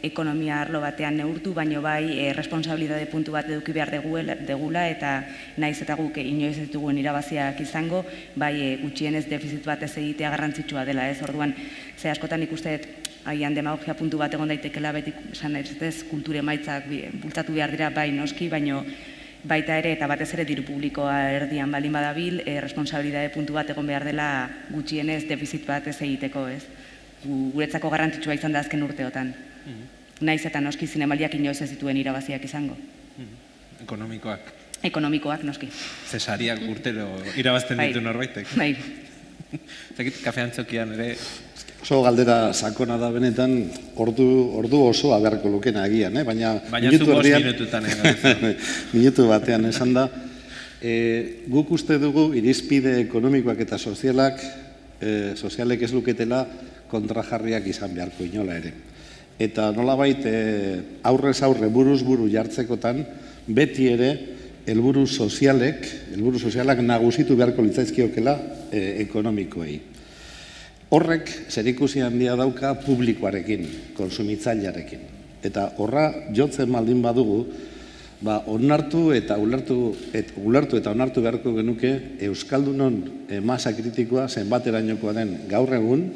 Speaker 2: ekonomia arlo batean neurtu, baino bai responsabilitate puntu bat eduki behar degula eta naiz eta guk inoiz ez ditugun irabaziak izango, bai gutxienez defizit bat ez egitea garrantzitsua dela, ez? Orduan, ze askotan ikuste agian demagogia puntu bat egon daitekela beti esan ez kultur emaitzak bultzatu behar dira bai noski, baino baita ere eta batez ere diru publikoa erdian baldin badabil, responsabilitate puntu bat egon behar dela gutxienez defizit bat ez egiteko, ez? Guretzako garrantzitsua izan da azken urteotan. Naiz eta noski zinemaldiak inoiz ez dituen irabaziak izango.
Speaker 1: Ekonomikoak.
Speaker 2: Ekonomikoak, noski.
Speaker 1: Zesariak urtero irabazten ditu norbaitek.
Speaker 2: Bai.
Speaker 1: Zakit, kafe antzokian ere...
Speaker 5: Oso galdera sakona da benetan, ordu osoa beharko lukena egian, baina
Speaker 1: zu 5 minututan
Speaker 5: minutu batean esan da. Guk uste dugu irizpide ekonomikoak eta sozialek ez luketela kontrajarriak izan beharko inola ere. Eta nolabait aurrez aurre buruz buru jartzekotan, beti ere helburu sozialak nagusitu beharko litzaizkiokela ekonomikoei. Horrek zerikusi handia dauka publikoarekin, konsumitzailearekin. Eta horra jotzen baldin badugu, onartu eta ulertu eta onartu beharko genuke Euskaldunon masa kritikoa zenbaterainokoa den gaur egun,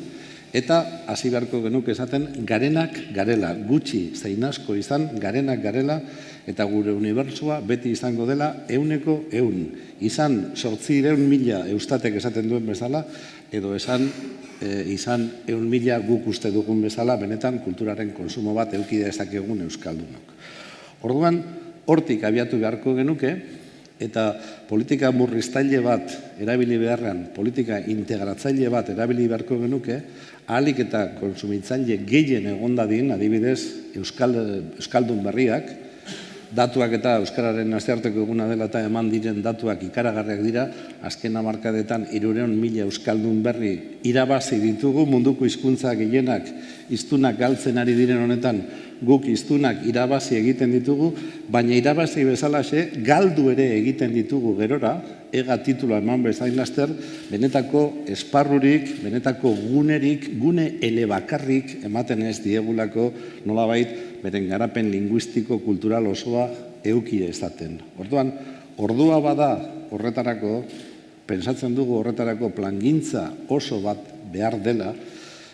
Speaker 5: eta hasi beharko genuke esaten garenak garela, gutxi zein asko izan garenak garela, eta gure unibertsua beti izango dela 100%. Izan 800.000 Eustatek esaten duen bezala, edo izan 100.000 guk uste dugun bezala, benetan kulturaren konsumo bat eduki dezakegun Euskaldunok. Orduan, hortik abiatu beharko genuke, eta politika murriztaile bat erabili beharrean, politika integratzaile bat erabili beharko genuke, ahalik eta konsumitzaile gehien egondadien, adibidez, Euskaldun berriak, datuak eta Euskararen nazioarteko eguna dela eta eman diren datuak ikaragarriak dira, azken hamarkadetan 300.000 Euskaldun berri irabazi ditugu, munduko hizkuntza gehienak hiztunak galtzen ari diren honetan, guk hiztunak irabazi egiten ditugu, baina irabazi bezalaxe galdu ere egiten ditugu gerora, ega titula eman bezain laster, benetako esparrurik, benetako gunerik, gune elebakarrik ematen ez diegulako nolabait beren garapen linguistiko kultural osoa eduki ezaten. Orduan, ordua bada horretarako, pentsatzen dugu horretarako plangintza oso bat behar dela,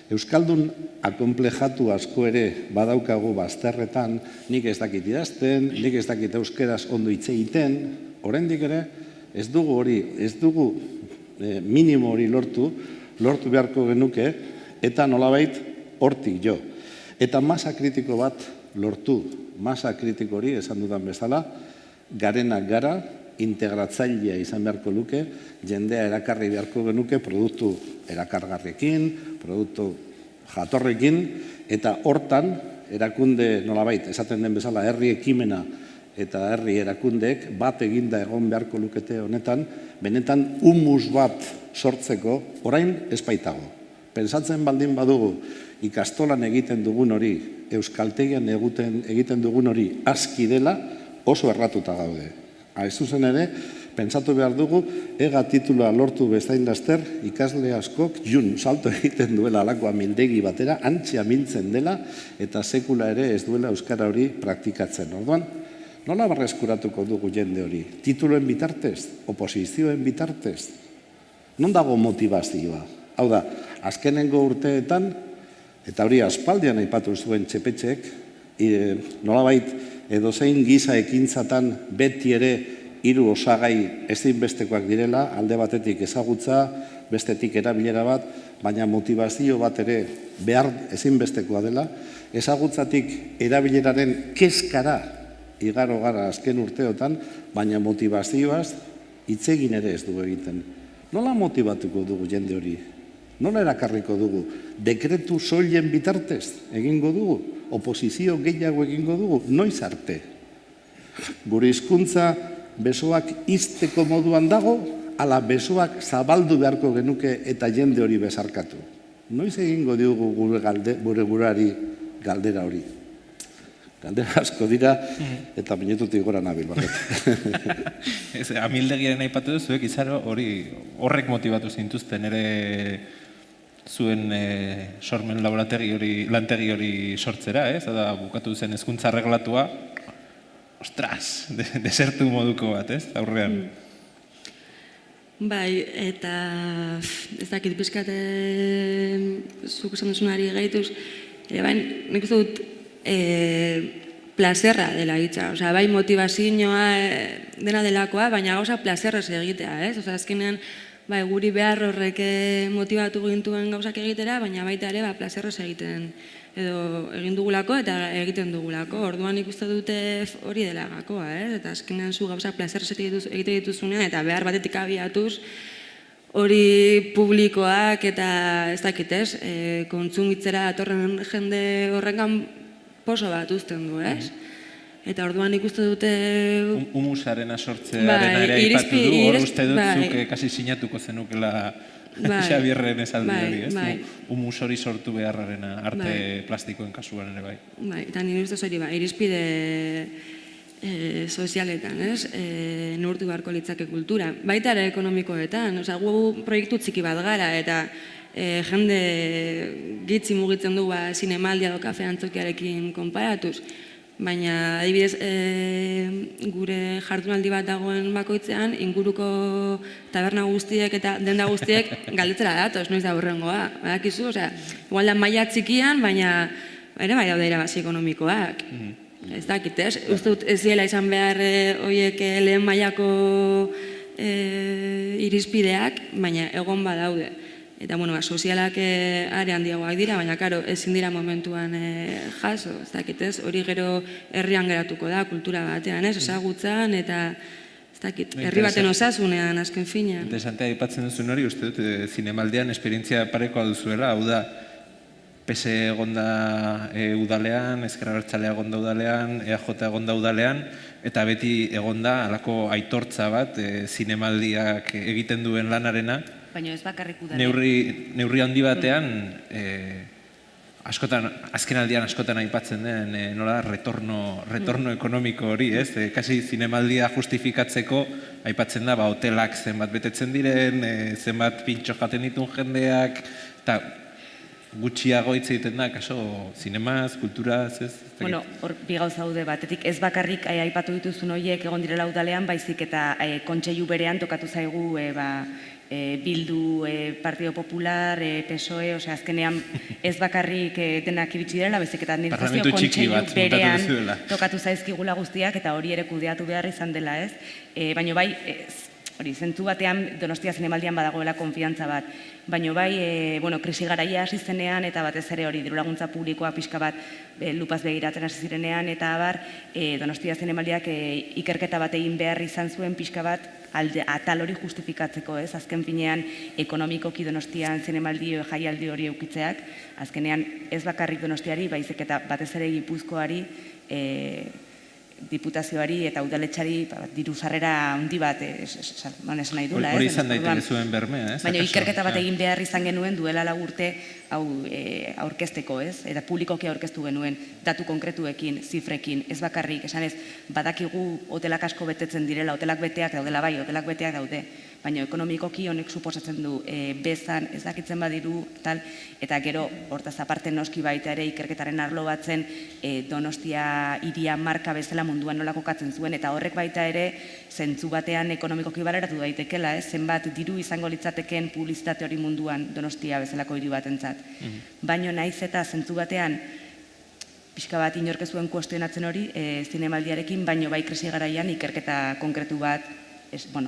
Speaker 5: Euskaldun akonplejatu asko ere badaukagu bazterretan, nik ez dakit idazten, nik ez dakit euskeraz ondo hitz egiten, oraindik ere ez dugu minimo hori lortu beharko genuke, eta nolabait hortik jo. Eta masa kritiko bat lortu, masa kritiko hori esan dudan bezala, garenak gara, integratzailea izan beharko luke, jendea erakarri beharko genuke produktu erakargarrekin, produktu jatorrekin, eta hortan erakunde nolabait, esaten den bezala, herri ekimena eta herri erakundeek bat eginda egon beharko lukete honetan, benetan humus bat sortzeko orain ez baitago. Pentsatzen baldin badugu ikastolan egiten dugun hori, euskaltegian egiten dugun hori aski dela, oso erratuta gaude. Ez zuzen ere, pentsatu behar dugu, ega titula lortu bezain laster, ikasle askok salto egiten duela alakoa mildegi batera, antxia miltzen dela, eta sekula ere ez duela euskara hori praktikatzen. Orduan, nola barreskuratuko dugu jende hori? Tituluen bitartez? Oposizioen bitartez? Non dago motivazioa? Hau da, azkenengo urteetan, eta hori aspaldian aipatu zuen Txepetxek, nolabait edozein giza ekintzatan beti ere 3 osagai ezinbestekoak direla, alde batetik ezagutza, bestetik erabilera bat, baina motivazio bat ere behar ezinbestekoa dela, ezagutzatik erabileraren kezkara igaro gara azken urteotan, baina motivazioaz hitz egin ere ez dugu egiten. Nola motibatuko dugu jende hori? Nola erakarriko dugu? Dekretu soilen bitartez egingo dugu? Oposizio gehiago egingo dugu? Noiz arte? Gure hizkuntza besoak izteko moduan dago, ala besoak zabaldu beharko genuke eta jende hori bezarkatu. Noiz egingo dugu gure gurari galdera hori? Galdera asko dira, eta minututik gora nabil,
Speaker 1: Ez, amildegiaren aipatu duzuek, izaro horrek motibatu zintuzten ere zuen sormen lantegi hori sortzera, ez? Eta bukatu zen hezkuntza arreglatua, ostras, desertu moduko bat, ez? Aurrean.
Speaker 3: Bai, eta ez dakit pizkat zuk esan duzunari gehituz, nik uste dut plazerra dela hitza, bai motivazioa dena delakoa, baina gauza plazerrez egitea, ez? Azkenean, guri behar horrek motivatu gintuen gauzak egitera, baina baita ere plazerrez egiten edo egin dugulako eta egiten dugulako. Orduan ikuste dute hori dela gakoa, ez? Eta azkenean zu gauza plazerrez egite dituzunean eta behar batetik abiatuz hori publikoak eta ez dakit, ez? Kontsumitzera atorren jende horrengan poso bat uzten du, ez? Eta orduan ikuste dute...
Speaker 1: Humusaren asortzearen ere aipatu du, hor uste dut zuk kasi sinatuko zenukela Xabierren esaldi hori, ez? Humus hori sortu beharraren arte plastikoen kasuan ere bai.
Speaker 3: Bai, eta nire ustez hori irizpide sozialetan, ez? Neurtu beharko litzake kultura. Baita ere ekonomikoetan, gu proiektu txiki bat gara, eta jende gitzi mugitzen du zinemaldia edo kafe antzokiarekin konparatuz. Baina, adibidez, gure jardunaldi bat dagoen bakoitzean, inguruko taberna guztiek eta denda guztiek galdetzera datoz, noiz da hurrengoa. Badakizu, igual da maila txikian, baina ere bai daude irabazi ekonomikoak. Ez dakit, uste dut ez ziela izan behar horiek lehen mailako irizpideak, baina egon badaude. Eta, sozialak are handiagoak dira, baina, karo, ezin dira momentuan jaso, ez dakit, hori gero herrian geratuko da, kultura batean, ezagutzan, eta, ez dakit, herri baten osasunean, azken fina.
Speaker 1: Interesantea aipatzen duzun hori, uste dut, zinemaldian esperientzia parekoa duzuela, hau da, PSE egonda udalean, Ezker Abertzalea egonda udalean, EAJ egonda udalean, eta beti egonda alako aitortza bat zinemaldiak egiten duen lanarena.
Speaker 2: Baina ez bakarrik udalean.
Speaker 1: Neurri handi batean, azkenaldian askotan aipatzen den, nola, retorno ekonomiko hori, ez? Kasi zinemaldia justifikatzeko aipatzen da, hotelak zenbat betetzen diren, zenbat pintxo jaten ditun jendeak, eta gutxiago hitz egiten da, kaso, zinemaz, kulturaz, ez?
Speaker 2: Bueno, hor bi gauza daude batetik, ez bakarrik aipatu dituzun horiek egon direla udalean, baizik eta kontseilu berean tokatu zaigu Bildu, Partido Popular, PSOE, azkenean ez bakarrik denak iritsi direla, baizik eta administrazio kontseilu berean tokatu zaizkigula guztiak, eta hori ere kudeatu behar izan dela, ez? Baina bai, hori, zentzu batean Donostia Zinemaldian badagoela konfiantza bat. Baina bai, krisi garaia hasi zenean, eta batez ere hori dirulaguntza publikoa pixka bat lupaz begiratzen hasi zirenean, eta abar, Donostia Zinemaldiak ikerketa bat egin behar izan zuen pixka bat atal hori justifikatzeko, ez? Azken finean, ekonomikoki Donostian Zinemaldi jaialdi hori eukitzeak, azkenean ez bakarrik Donostiari, baizik eta batez ere Gipuzkoari, diputazioari eta udaletxari diru sarrera handi bat esan nahi duela.
Speaker 1: Hori izan daiteke zuen bermea, ez?
Speaker 2: Baina ikerketa bat egin behar izan genuen duela urte hau aurkezteko, ez? Eta publikoki aurkeztu genuen datu konkretuekin, zifrekin, ez bakarrik, esan ez, badakigu hotelak asko betetzen direla, hotelak beteak daudela bai, hotelak beteak daude, baina ekonomikoki honek suposatzen du bezan, ez dakitzen badiru, tal, eta gero, hortaz aparte noski baita ere ikerketaren arlo batzen Donostia hiria marka bezala munduan nola kokatzen zuen, eta horrek baita ere zentzu batean ekonomikoki baleratu daitekela, zenbat diru izango litzateken publizitate hori munduan Donostia bezalako hiri batentzat. Baina naiz eta zentzu batean pixka bat inorkezuen kuestionatzen hori zinemaldiarekin, baino bai krisi garaian ikerketa konkretu bat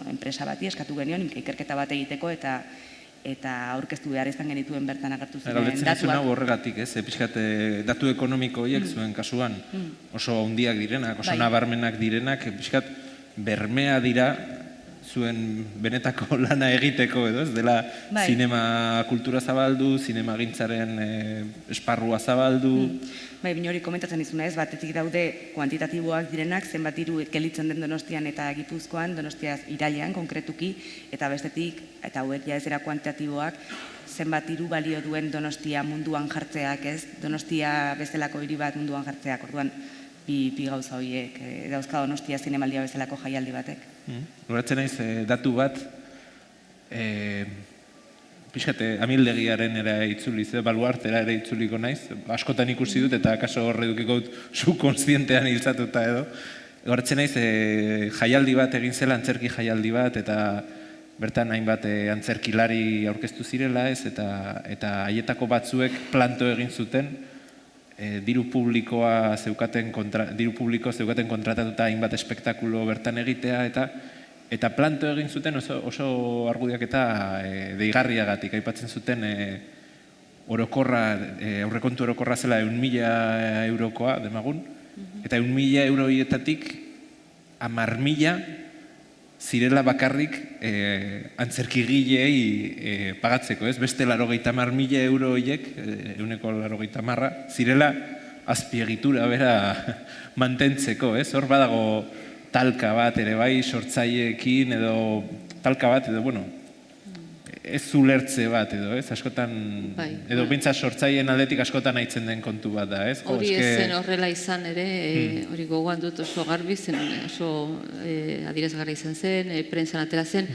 Speaker 2: enpresa bati eskatu genion, ikerketa bat egiteko eta aurkeztu behar izan genituen bertan agertu ziren datuak.
Speaker 1: Galdetzen zuen hau horregatik, ez? Piskat datu ekonomiko horiek zuen kasuan oso handiak direnak, oso nabarmenak direnak, piskat bermea dira zuen benetako lana egiteko edo, ez dela zinema kultura zabaldu, zinema gintzaren esparrua zabaldu.
Speaker 2: Bai, bine hori komentatzen izuna ez, batetik daude kuantitatiboak direnak, zenbat diru gelitzen den Donostian eta Gipuzkoan, Donostiaz irailean konkretuki, eta bestetik, eta hauek ja ez dira kuantitatiboak, zenbat diru balio duen Donostia munduan jartzeak, ez? Donostia bezalako hiri bat munduan jartzeak, orduan bi gauza horiek dauzka Donostia Zinemaldia bezalako jaialdi batek.
Speaker 1: Horatzen naiz, datu bat, pixkate, amildegiaren ere itzuliz, baluartera ere itzuliko naiz, askotan ikusi dut eta akaso horre dukiko dut subkonstientean hiltzatuta edo. Horatzen naiz, jaialdi bat egin zela, antzerki jaialdi bat, eta bertan hainbat antzerkilari aurkeztu zirela ez, eta haietako batzuek planto egin zuten, diru publiko zeukaten kontratatuta hainbat espektakulo bertan egitea, eta planto egin zuten oso argudiak eta deigarriagatik. Aipatzen zuten aurrekontu orokorra zela 1.000 eurokoa, demagun, eta 1.000 euroietatik 10.000 zirela bakarrik antzerkigilei pagatzeko, ez? Beste 80.000 euroiek, 180.000, zirela azpiegitura bera mantentzeko, ez? Hor badago talka bat ere bai, sortzaileekin edo talka bat edo, bueno, ez zulertze bat edo, ez? Askotan, edo bintzat sortzaileen aldetik askotan aitzen den kontu bat da, ez?
Speaker 4: Hori ezen horrela izan ere, hori gogoan dut oso garbi zen, oso adierazgarri izan zen, prentsan atera zen.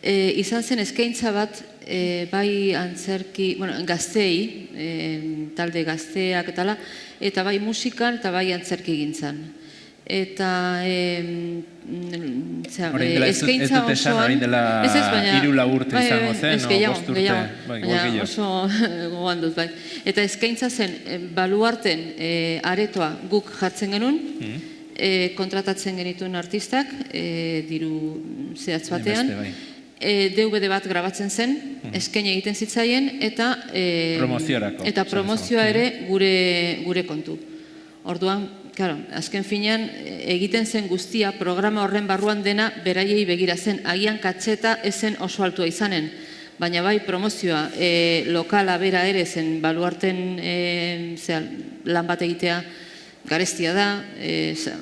Speaker 4: izan zen eskaintza bat bai antzerki, gazteei, talde gazteak eta bai musikan eta bai antzerki gintzan. Eta eskaintza osoan...
Speaker 1: Orain dela 3 urte izango zen, o 5 urte.
Speaker 4: Baina oso gogoan dut, bai. Eta eskaintza zen, baluarten aretoa guk jartzen genuen, kontratatzen genituen artistak, diru zehatz batean, DVD bat grabatzen zen, eskaini egiten zitzaien, eta promozioa ere gure kontu. Orduan, azken finean, egiten zen guztia, programa horren barruan dena beraiei begira zen, agian katxeta ezen oso altua izanen, baina bai promozioa lokala bera ere zen baluarten lan bat egitea garestia da,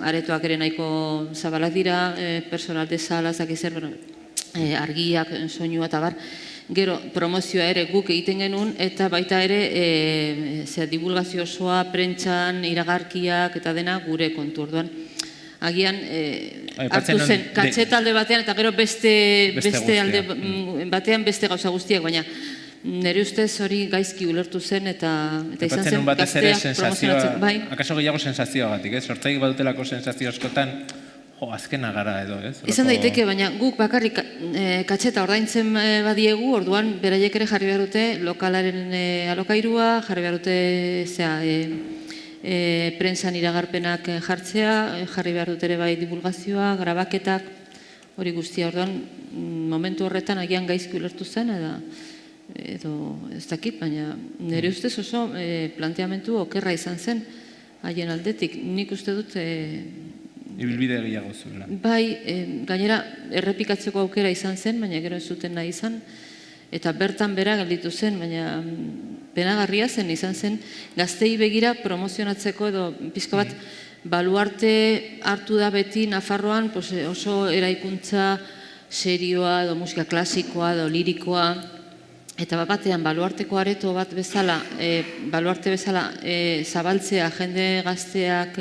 Speaker 4: aretoak ere nahiko zabalak dira, personal de sala, zakizer, argiak, soinua eta bar, gero promozioa ere guk egiten genuen, eta baita ere divulgazio osoa, prentxan, iragarkiak eta dena gure kontu. Orduan, agian hartu zen katxeta alde batean eta gero beste alde batean beste gauza guztiak, baina nire ustez hori gaizki ulertu zen eta izan zen gazteak promozionatzen.
Speaker 1: Akaso gehiago sensazioagatik, sortzaik badutelako sensazio askotan, azkena gara edo, ez?
Speaker 4: Izan daiteke, baina guk bakarrik katxeta ordaintzen badiegu, orduan beraiek ere jarri behar dute lokalaren alokairua, jarri behar dute prentsan iragarpenak jartzea, jarri behar dut ere bai divulgazioa, grabaketak, hori guztia. Orduan, momentu horretan agian gaizki ulertu zen, edo ez dakit, baina nire ustez oso planteamentu okerra izan zen haien aldetik. Nik uste dut...
Speaker 1: Ibilbide gehiago zuela.
Speaker 4: Bai, gainera errepikatzeko aukera izan zen, baina gero ez zuten nahi izan, eta bertan bera gelditu zen, baina penagarria zen izan zen gaztei begira promozionatzeko edo pizka bat baluarte hartu da beti Nafarroan oso eraikuntza serioa edo musika klasikoa edo lirikoa, eta batean baluarteko areto bat bezala, baluarte bezala zabaltzea jende gazteak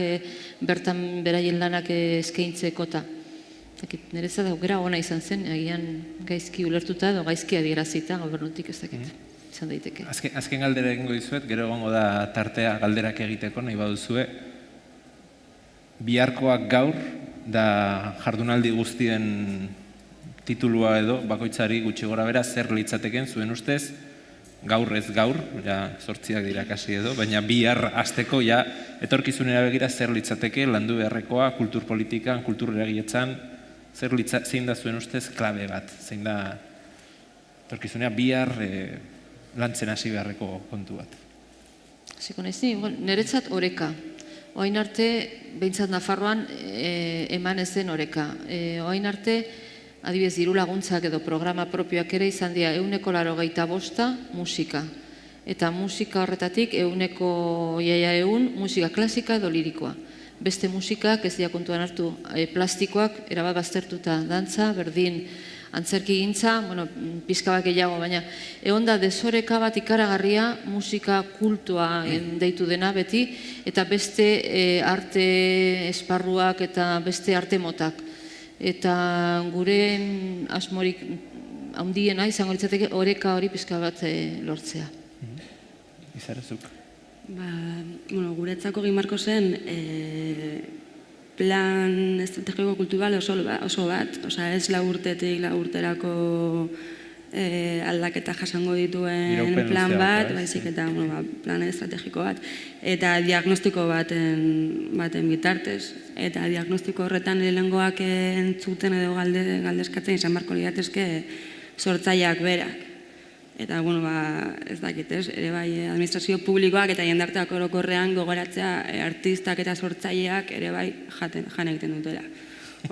Speaker 4: bertan beraien lanak eskaintzeko eta niretzat aukera ona izan zen, agian gaizki ulertuta edo gaizki adierazita gobernutik ez dakit, izan daiteke.
Speaker 1: Azken galdera egingo dizuet, gero egongo da tartea galderak egiteko nahi baduzue. Biharkoak gaur da jardunaldi guztien titulua edo bakoitzari gutxi gora bera zer litzateken zuen ustez, gaur ez gaur, 8 dira kasi edo, baina bihar hasteko etorkizunera begira zer litzateke landu beharrekoa kulturpolitikan, kultureragiletzan, zein da zuen ustez klabe bat, zein da etorkizunera bihar lantzen hasi beharreko kontu bat.
Speaker 4: Ziko nahiz, niretzat oreka. Oain arte, behintzat Nafarroan eman ez den oreka. Oain arte, adibidez, diru laguntzak edo programa propioak ere izan dira 185 musika. Eta musika horretatik 100 musika klasika edo lirikoa. Beste musikak ez dira kontuan hartu plastikoak, erabat baztertuta dantza, berdin antzerki gintza, pizka bat gehiago, baina egon da desoreka bat ikaragarria musika kultua deitu dena beti, eta beste arte esparruak eta beste arte motak. Eta gure asmorik handiena izango litzateke oreka hori pizka bat lortzea.
Speaker 1: Izarezuk.
Speaker 3: Guretzako egin marko zen plan estrategiko kultural oso bat, ez 4 urtetik 4 urterako aldaketa jasango dituen plan bat, baizik eta plan estrategiko bat, eta diagnostiko baten bitartez. Eta diagnostiko horretan lehengoak entzuten edo galdezkatzen izan barko liratezke sortzaileak berak. Eta, ez dakit, ere bai administrazio publikoak eta jendarteak orokorrean gogoratzea artistak eta sortzaileak ere bai jan egiten dutela.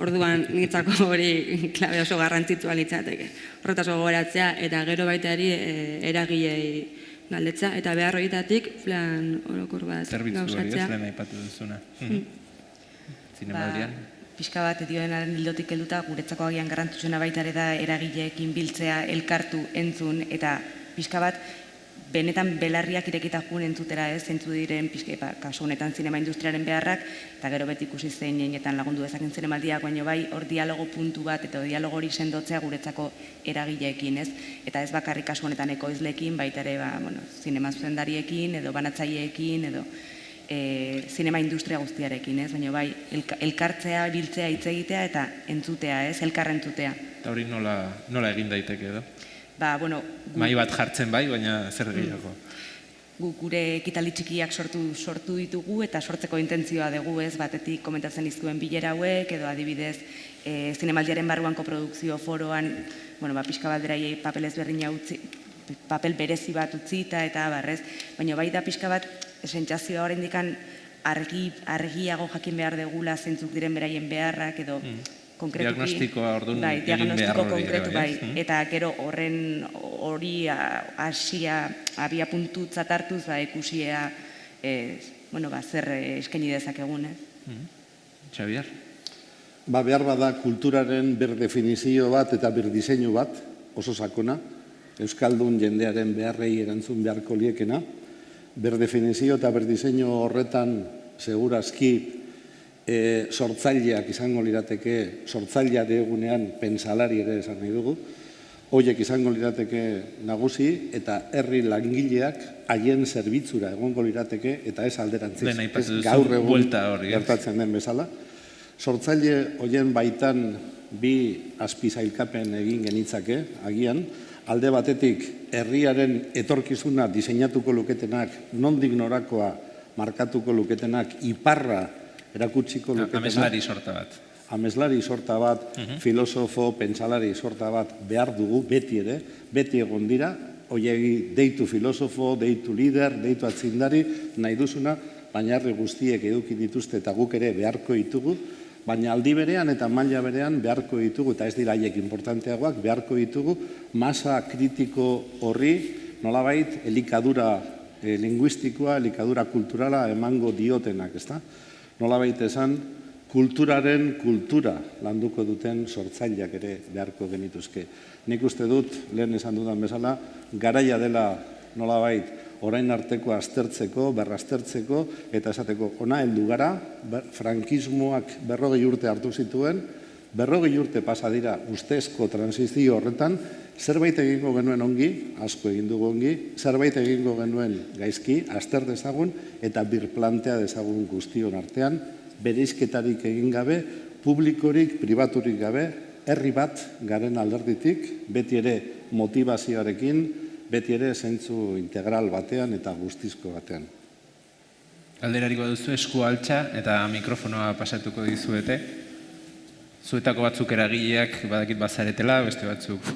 Speaker 3: Orduan, niretzako hori klabe oso garrantzitsua litzateke. Horretaz gogoratzea eta gero baita eragilei galdetza eta behar horietatik plan orokor bat gauzatzea.
Speaker 1: Zerbitzu hori ez lehen aipatu duzuna. Zinemaldian.
Speaker 2: Pixka bat dioenaren hildotik helduta guretzako agian garrantzitsuena baita ere da eragileekin biltzea, elkartu, entzun eta pixka bat benetan belarriak irekita juen entzutera zeintzu diren kasu honetan zinema industriaren beharrak, eta gero beti ikusi zein heinetan lagundu dezaken zinemaldiak, baina bai hor dialogo puntu bat eta dialogo hori sendotzea guretzako eragileekin, ez? Eta ez bakarrik kasu honetan ekoizleekin, baita ere zinema zuzendariekin edo banatzaileekin edo zinema industria guztiarekin, ez? Baina bai elkartzea, biltzea, hitz egitea eta entzutea, ez? Elkar entzutea.
Speaker 1: Eta hori nola egin daiteke edo?
Speaker 2: Mai
Speaker 1: bat jartzen bai, baina zer gehiago?
Speaker 2: Gure ekitaldi txikiak sortu ditugu eta sortzeko intentzioa dugu, ez? Batetik komentatzen izkuen bilera hauek, edo adibidez zinemaldiaren barruan koprodukzio foroan, pixka bat beraiei papel ezberdina utzi, papel berezi bat utzita eta barrez, baina bai da pixka bat sentsazioa oraindikan argiago jakin behar degula zeintzuk diren beraien beharrak edo
Speaker 1: diagnostikoa orduan egin behar hori.
Speaker 2: Eta gero hori abia puntutzat hartuz ikusia zer eskaini dezakegun.
Speaker 1: Xabier?
Speaker 5: Behar bada kulturaren berdefinizio bat eta berdiseinu bat, oso sakona, euskaldun jendearen beharrei erantzun beharko liekena, berdefinizio eta berdiseinu horretan segurazki sortzaileak izango lirateke, sortzailea egunean pentsalari ere esan nahi dugu, horiek izango lirateke nagusi eta herri langileak haien zerbitzura egongo lirateke eta ez alderantziz, ez gaur egun gertatzen den bezala. Sortzaile horien baitan bi azpizailkapen egin genitzake, agian, alde batetik herriaren etorkizuna diseinatuko luketenak, nondik norakoa markatuko luketenak, iparra erakutsiko luketenak.
Speaker 1: Ameslari sorta bat.
Speaker 5: Ameslari sorta bat, filosofo, pentsalari sorta bat behar dugu, beti ere, beti egon dira, horiei deitu filosofo, deitu lider, deitu atzindari, nahi duzuna, baina herri guztiek eduki dituzte eta guk ere beharko ditugu, baina aldi berean eta maila berean beharko ditugu, eta ez dira haiek importanteagoak, beharko ditugu, masa kritiko horri, nolabait, elikadura linguistikoa, elikadura kulturala emango diotenak, ezta? Nolabait esan, kulturaren kultura landuko duten sortzaileak ere beharko genituzke. Nik uste dut, lehen esan dudan bezala, garaia dela nolabait orain arteko aztertzeko, berraztertzeko, eta esateko ona heldu gara, frankismoak 40 urte hartu zituen, 40 urte pasa dira ustezko transizio horretan, zerbait egingo genuen ongi, asko egin dugu ongi, zerbait egingo genuen gaizki, azter dezagun, eta birplantea dezagun guztion artean, bereizketarik egin gabe, publikorik, pribaturik gabe, herri bat garen alderditik, beti ere motivazioarekin, beti ere zentzu integral batean eta guztizko batean.
Speaker 1: Galderariko duzu esku altxa eta mikrofonoa pasatuko dizuete. Zuetako batzuk eragileak badakit bazaretela, beste batzuk.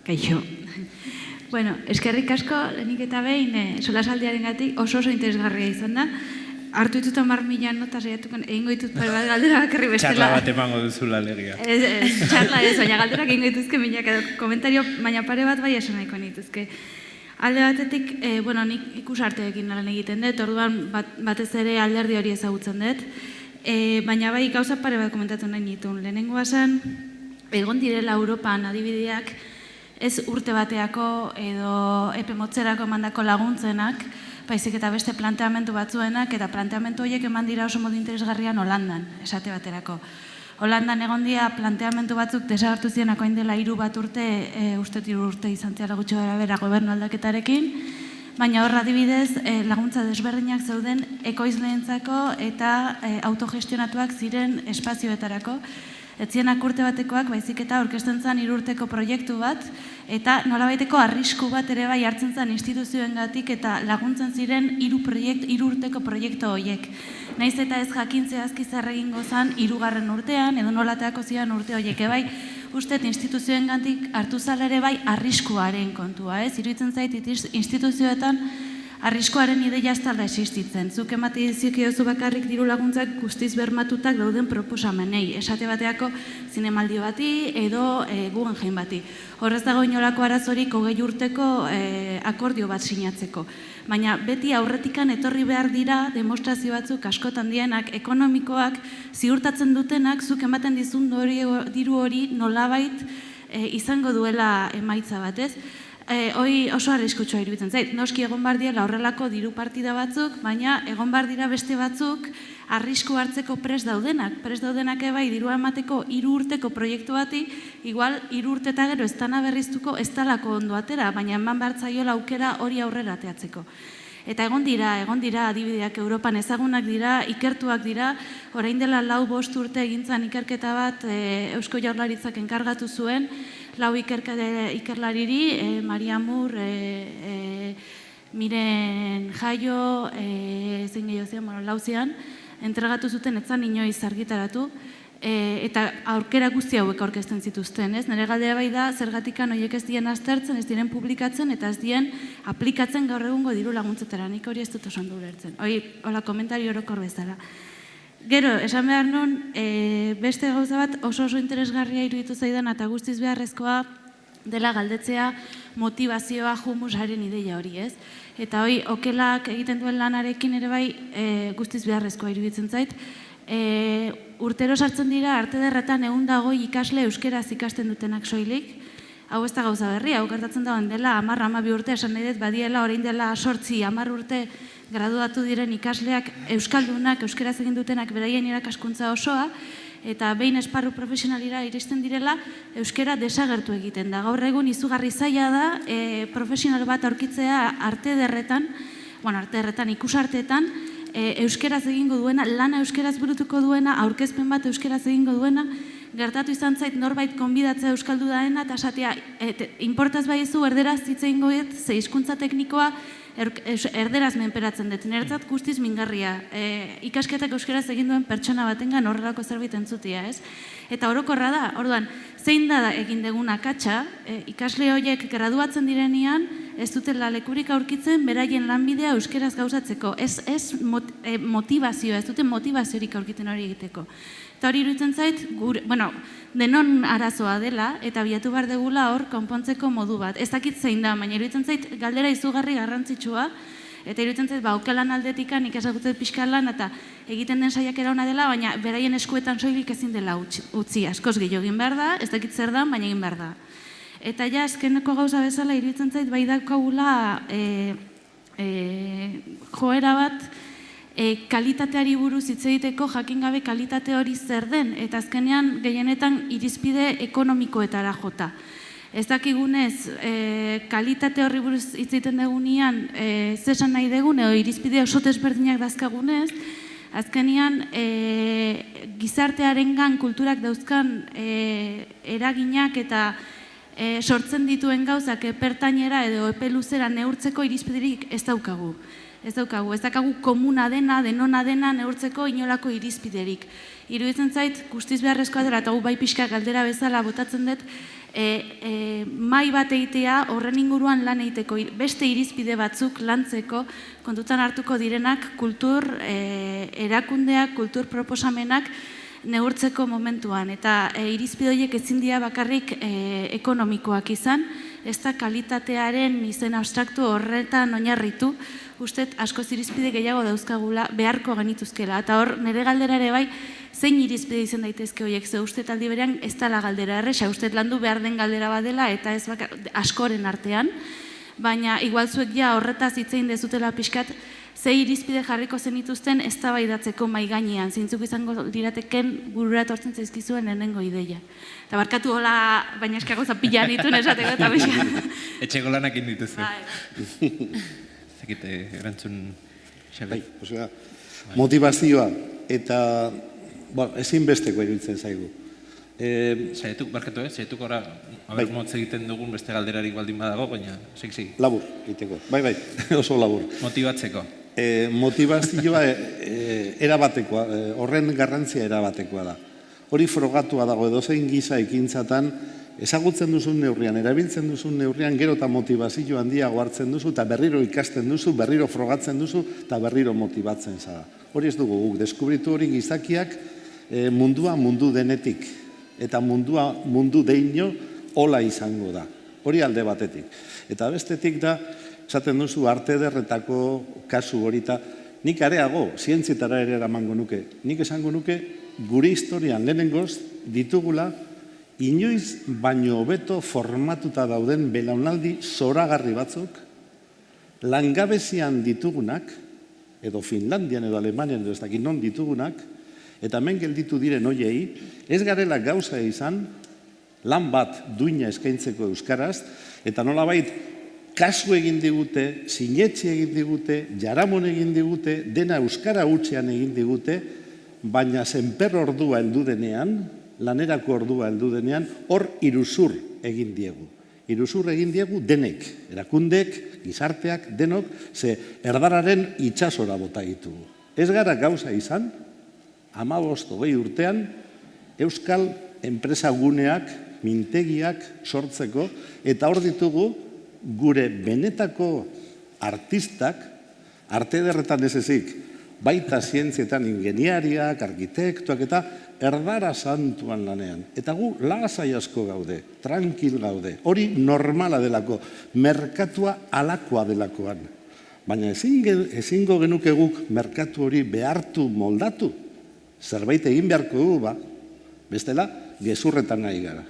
Speaker 6: Kaixo. Bueno, eskerrik asko, lehenik eta behin, solasaldiaren gatik oso interesgarria izan da. Hartu ditut 10.000 nota saiatuko egingo ditut bat galdera bakarri bestela.
Speaker 1: Txarla bat emango duzula legia.
Speaker 6: Txarla ez, baina galderak egingo dituzke milak edo komentario, baina pare bat bai esan nahiko nituzke. Alde batetik, nik ikusarteekin lan egiten dut, orduan batez ere alderdi hori ezagutzen dut, baina bai gauza pare bat komentatu nahi nituen. Lehenengoa zen, egon direla Europan adibideak, ez urte bateako edo epe motzerako emandako laguntzenak, baizik eta beste planteamendu batzuenak, eta planteamendu horiek eman dira oso modu interesgarrian Holandan, esate baterako. Holandan egon dira planteamendu batzuk desagertu zirenak orain dela 3 urte, uste 3 urte izan zela gutxi gorabehera gobernu aldaketarekin, baina hor adibidez laguntza desberdinak zeuden ekoizleentzako eta autogestionatuak ziren espazioetarako. Ez zienak urte batekoak, baizik eta aurkezten zen 3 urteko proiektu bat, eta nolabaiteko arrisku bat ere bai hartzen zen instituzioengatik eta laguntzen ziren 3 urteko proiektu horiek. Naiz eta ez jakin zehazki zer egingo zen 3. urtean, edo nolateako ziren urte horiek, bai, uste instituzioengatik hartu zala ere bai arriskuaren kontua, ez? Iruditzen zait instituzioetan arriskuaren ideia ez dela existitzen. Zuk emate dizkiozu bakarrik diru laguntzak guztiz bermatutak dauden proposamenei. Esate bateako zinemaldi bati edo Guggenheim bati. Horrez dago inolako arazorik 20 urteko akordio bat sinatzeko. Baina beti aurretikan etorri behar dira demostrazio batzuk askotan dienak ekonomikoak ziurtatzen dutenak zuk ematen dizun diru hori nolabait izango duela emaitza batez. hoi oso arriskutsua iruditzen zait. Noski egon behar direla horrelako diru partida batzuk, baina egon behar dira beste batzuk arrisku hartzeko prest daudenak. Prest daudenak bai dirua emateko 3 urteko proiektu bati, igual 3 urte eta gero ez dana berriztuko ez talako ondo atera, baina eman behar zaiola aukera hori aurrera ateatzeko. Eta egon dira adibideak Europan ezagunak dira, ikertuak dira, orain dela 4-5 urte egintzan ikerketa bat Eusko Jaurlaritzak enkargatu zuen, 4 ikerlariri, Maria Mur, Miren Jaio, zein gehiago zian, lauzian, entregatu zuten etzan inoiz argitaratu, eta aurkera guzti hauek aurkezten zituzten, ez? Nire galdera bai da, zergatikan horiek ez dien aztertzen, ez diren publikatzen, eta ez dien aplikatzen gaur egungo diru laguntzetara. Nik hori ez dut oso ondo ulertzen. Hola, komentario orokor bezala. Gero, esan behar nun, beste gauza bat oso interesgarria iruditu zaidan eta guztiz beharrezkoa dela galdetzea motivazioa humusaren ideia hori, ez? Eta hori, okelak egiten duen lanarekin ere bai guztiz beharrezkoa iruditzen zait. Urtero sartzen dira arte derretan 120 ikasle euskeraz ikasten dutenak soilik. Hau ez da gauza berria, hau gertatzen dagoen dela 10-12 urte, esan nahi dut badiela orain dela 8-10 urte graduatu diren ikasleak euskaldunak, euskeraz egin dutenak beraien irakaskuntza osoa, eta behin esparru profesionalira iristen direla, euskera desagertu egiten da. Gaur egun izugarri zaila da profesional bat aurkitzea arte derretan, ikusarteetan, euskeraz egingo duena, lana euskeraz burutuko duena, aurkezpen bat euskeraz egingo duena, gertatu izan zait norbait konbidatzea euskaldu daena, eta esatea, inportaz baizu erderaz hitz egingo dut, ze hizkuntza teknikoa erderaz menperatzen dut. Niretzat guztiz mingarria, ikasketak euskeraz egin duen pertsona batengan horrelako zerbait entzutia, ez? Eta orokorra da, orduan, zein da egin dugun akatsa, ikasle horiek graduatzen direnean, ez dutela lekurik aurkitzen beraien lanbidea euskeraz gauzatzeko. Ez motivazioa, ez duten motivaziorik aurkiten hori egiteko. Eta hori iruditzen zait, denon arazoa dela, eta bilatu behar degula hor konpontzeko modu bat. Ez dakit zein da, baina iruditzen zait galdera izugarri garrantzitsua, eta iruditzen zait, okelan aldetikan ikasagutzen pixkalan, eta egiten den saiakera ona dela, baina beraien eskuetan soilik ezin dela utzi. Askoz gehiago egin behar da, ez dakit zer da, baina egin behar da. Eta ja, azkeneko gauza bezala iruditzen zait, bai daukagula joera bat, kalitateari buruz hitz egiteko jakin gabe kalitate hori zer den, eta azkenean gehienetan irizpide ekonomikoetara jota. Ez dakigunez, kalitate horri buruz hitz egiten dugunean, zesan nahi dugun, edo irizpide oso desberdinak dazkagunez, azkenean gizartearengan kulturak dauzkan eraginak eta sortzen dituen gauzak epertainera edo epe luzera neurtzeko irizpiderik ez daukagu. Ez daukagu komuna dena, denona dena neurtzeko inolako irizpiderik. Iruditzen zait, guztiz beharrezkoa dela, eta gu bai pixka galdera bezala botatzen dut, mai bat egitea horren inguruan lan egiteko, beste irizpide batzuk lantzeko, kontutan hartuko direnak kultur erakundeak, kultur proposamenak neurtzeko momentuan. Eta irizpide horiek ezin dira bakarrik ekonomikoak izan, ez da kalitatearen izen abstraktu horretan oinarritu, uste askoz irizpide gehiago dauzkagula beharko genituzkela. Eta hor, nire galdera ere bai, zein irizpide izan daitezke horiek, ze uste aldi berean ez dela galdera erresa, uste landu behar den galdera badela eta ez askoren artean, baina igual zuek ja horretaz hitzein dezutela pixkat, ze irizpide jarriko zenituzten eztabaidatzeko mahai gainean, zeintzuk izango lirateken burura etortzen zaizkizuen lehenengo ideia. Eta barkatu hola, baina eskago zapila nituen esateko eta pixkat.
Speaker 1: Etxeko lanak indituzu. Zekite, erantzun xabi.
Speaker 5: Motivazioa eta ezinbesteko iruditzen zaigu.
Speaker 1: Saietuk, barkatu, saietuk ora motz egiten dugun beste galderarik baldin badago, baina segi.
Speaker 5: Labur, egiteko. Bai, oso labur.
Speaker 1: Motibatzeko.
Speaker 5: Motivazioa erabatekoa, horren garrantzia erabatekoa da. Hori frogatua dago edozein giza ekintzatan, ezagutzen duzun neurrian, erabiltzen duzun neurrian, gero eta motivazio handiago hartzen duzu, eta berriro ikasten duzu, berriro frogatzen duzu, eta berriro motibatzen zara. Hori ez dugu guk, deskubritu hori gizakiak mundua mundu denetik, eta mundua mundu deino hola izango da. Hori alde batetik. Eta bestetik da, esaten duzu arte ederretako kasu horita, nik areago, zientzietara ere eramango nuke, nik esango nuke, gure historian lehenengoz ditugula inoiz baino hobeto formatuta dauden belaunaldi zoragarri batzuk, langabezian ditugunak, edo Finlandian edo Alemanian edo ez dakit non ditugunak, eta hemen gelditu diren hoiei, ez garela gauza izan, lan bat duina eskaintzeko euskaraz, eta nolabait kasu egin digute, sinetxe egin digute, jaramon egin digute, dena euskara hutsean egin digute, baina zenper ordua heldu denean, lanerako ordua heldu denean, hor iruzur egin diegu. Iruzur egin diegu denek, erakundek, gizarteak, denok, ze erdararen itsasora bota ditugu. Ez gara gauza izan, 15-20 urtean, euskal enpresa guneak, mintegiak sortzeko, eta hor ditugu gure benetako artistak, arte ederretan ez ezik, baita zientzietan ingeniariak, arkitektuak eta erdara santuan lanean. Eta gu lasai asko gaude, tranquil gaude, hori normala delako, merkatua alakoa delakoan. Baina ezingo genuke guk merkatu hori behartu moldatu, zerbait egin beharko dugu, ba, bestela, gezurretan nahi gara.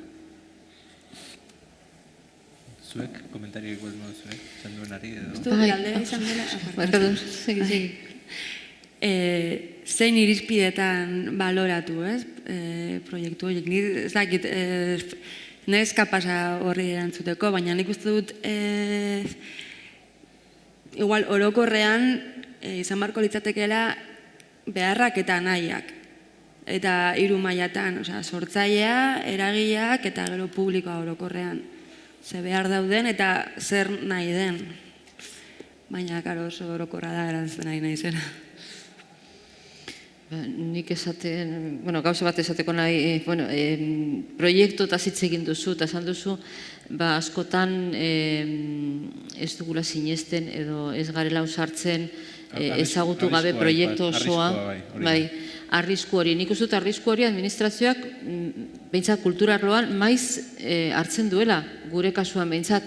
Speaker 1: Zuek, komentario igual modu zuek, esan duenari edo...
Speaker 3: Uste dut, galdera izan dela... Zein irizpidetan baloratu, ez? Proiektu horiek. Ez dakit, nez kapasa horri erantzuteko, baina nik uste dut igual orokorrean izan barko litzatekeela beharrak eta nahiak. Eta 3 mailatan, sortzailea, eragileak eta gero publikoa orokorrean. Ze behar dauden eta zer nahi den. Baina, karo, oso orokorra da erantzuten nahi zera.
Speaker 4: Nik esaten, gauza bat esateko nahi, proiektu eta hitz egin duzu, eta esan duzu, askotan ez dugula sinesten edo ez garela ausartzen ezagutu gabe proiektu osoa, arrisku hori. Nik uste dut arrisku hori administrazioak behintzat kultura arloan maiz hartzen duela, gure kasuan behintzat.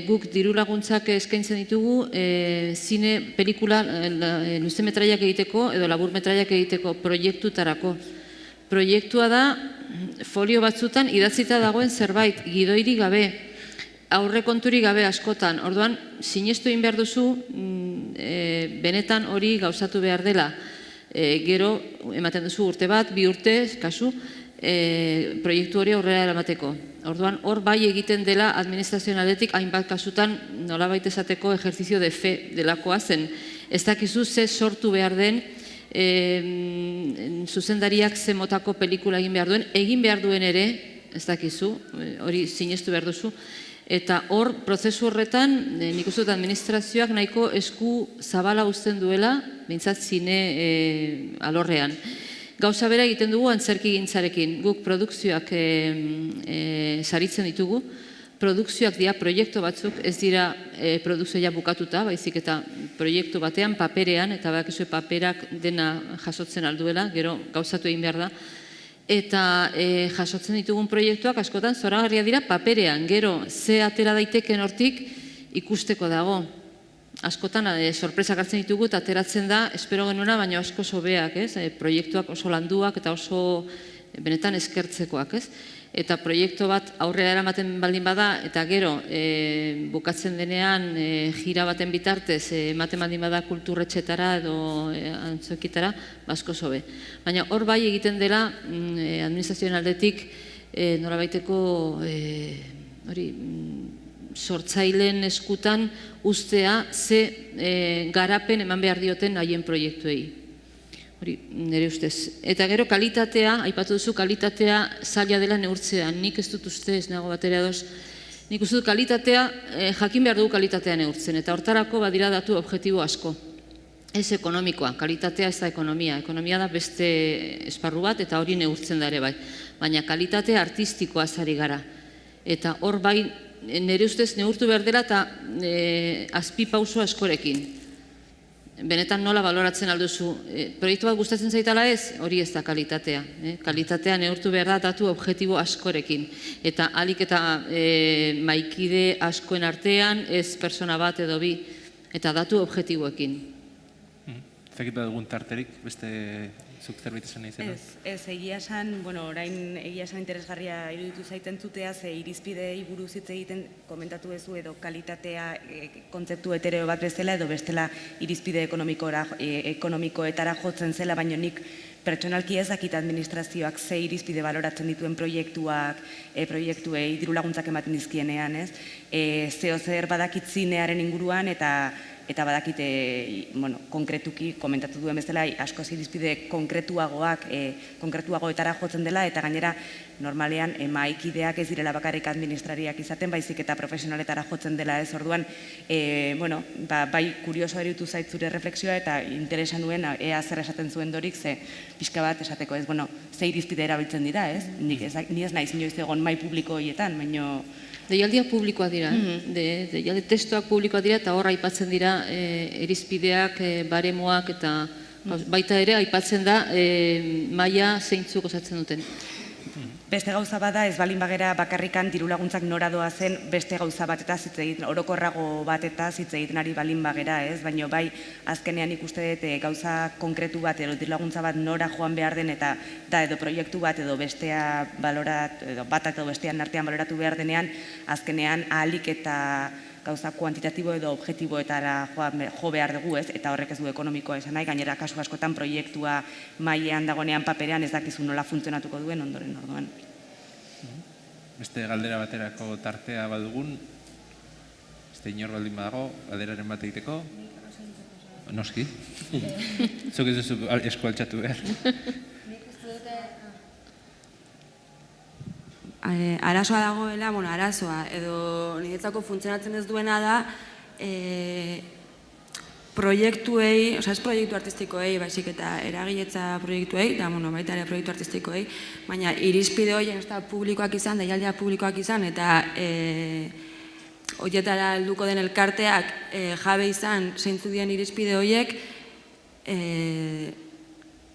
Speaker 4: Guk diru laguntzak eskaintzen ditugu zine, pelikula, luze metraiak egiteko edo labur metraiak egiteko proiektutarako. Proiektua da folio batzutan idatzita dagoen zerbait, gidoiri gabe, aurrekonturi gabe askotan. Orduan, sinestu egin behar duzu, benetan hori gauzatu behar dela. Gero, ematen duzu urte bat, 2 urte, kasu, proiektu hori aurrera eramateko. Orduan, hor bai egiten dela administrazioen aldetik hainbat kasutan nolabait esateko ejerzizio de fe delakoa zen. Ez dakizu ze sortu behar den, zuzendariak ze motako pelikula egin behar duen ere, ez dakizu, hori sinestu behar duzu, eta hor, prozesu horretan, nik uste dut administrazioak nahiko esku zabala uzten duela, behintzat zine alorrean. Gauza bera egiten dugu antzerki gintzarekin. Guk produkzioak saritzen ditugu. Produkzioak dira proiektu batzuk, ez dira produkzioa bukatuta, baizik eta proiektu batean, paperean, eta badakizue paperak dena jasotzen alduela, gero gauzatu egin behar da. Eta jasotzen ditugun proiektuak askotan zoragarria dira paperean, gero ze atera daiteken hortik ikusteko dago. Askotan sorpresak hartzen ditugu eta ateratzen da, espero genuena, baina asko sobeak, proiektuak oso landuak eta oso benetan eskertzekoak. Eta proiektu bat aurrera eramaten baldin bada, eta gero bukatzen denean jira baten bitartez ematen baldin bada kulturretxetara edo antzokitara, asko sobe. Baina hor bai egiten dela administrazioen aldetik norabaiteko sortzaileen eskutan ustea ze garapen eman behar dioten haien proiektuei. Hori, nire ustez. Eta gero kalitatea, aipatu duzu kalitatea zaila dela neurtzea. Nik ez dut uste, ez nago batera doz. Nik uste dut kalitatea, jakin behar dugu kalitatea neurtzen. Eta hortarako badira datu objektibo asko. Ez ekonomikoa, kalitatea ez da ekonomia. Ekonomia da beste esparru bat eta hori neurtzen da ere bai. Baina kalitatea artistikoa zari gara. Eta hor bai, nire ustez neurtu behar dela eta azpi pauso askorekin. Benetan nola baloratzen alduzu. Proiektu bat gustatzen zaitala ez, hori ez da kalitatea. Kalitatea neurtu behar da datu objektibo askorekin. Eta alik eta maikide askoen artean, ez persona bat edo bi, eta datu objektiboekin.
Speaker 1: Zekit bat dugun tarterik, beste zuk zerbait esan nahi zena?
Speaker 2: Ez, egia esan, orain egia esan interesgarria iruditu zaiten zutea, ze irizpidei buruz hitz egiten komentatu duzu edo kalitatea kontzeptu hetereo bat bezala edo bestela irizpide ekonomikoetara jotzen zela, baina nik pertsonalki ezakit administrazioak ze irizpide baloratzen dituen proiektuei dirulaguntzak ematen dizkienean, ez? Zeo zer badakit zinearen inguruan eta badakit, konkretuki komentatu duen bezala, askoz irizpide konkretuagoetara jotzen dela, eta gainera, normalean, mahaikideak ez direla bakarrik administrariak izaten, baizik eta profesionaletara jotzen dela, ez? Orduan, bai kurioso eritu zait zure refleksioa, eta interesa nuen, ea zer esaten zuen Dorik, ze pixka bat esateko, ez? Ze irizpide erabiltzen dira, ez? Ni ez naiz inoiz egon mahai publiko horietan, baino...
Speaker 4: Deialdiak publikoa dira, deialdi testuak publikoa dira, eta hor aipatzen dira irizpideak, baremoak, eta baita ere aipatzen da maila zeintzuk osatzen duten.
Speaker 2: Beste gauza bada, ez balin bagera bakarrikan dirulaguntzak nora doa zen beste gauza bateta hitz egiten, orokorrago bateta hitz egiten ari balin bagera, ez? Baina bai, azkenean ikuste dut gauza konkretu bat edo dirulaguntza bat nora joan behar den eta da edo proiektu bat edo bestea edo bat edo bestean artean baloratu behar denean, azkenean ahalik eta gauza kuantitatibo edo objektiboetara jo behar dugu, ez? Eta horrek ez du ekonomikoa esan nahi, gainera kasu askotan proiektua mailean dagoenean paperean ez dakizu nola funtzionatuko duen ondoren orduan.
Speaker 1: Beste galdera baterako tartea badugun, beste inor baldin badago, galderaren bat egiteko? Noski. Zuk ez duzu esku altxatu behar.
Speaker 3: Arazoa dagoela, arazoa, edo niretzako funtzionatzen ez duena da proiektuei, ez proiektu artistikoei, baizik eta eragiletza proiektuei, eta baita ere proiektu artistikoei, baina irizpide horien publikoak izan, deialdia publikoak izan, eta horietara helduko den elkarteak jabe izan zeintzu dien irizpide horiek,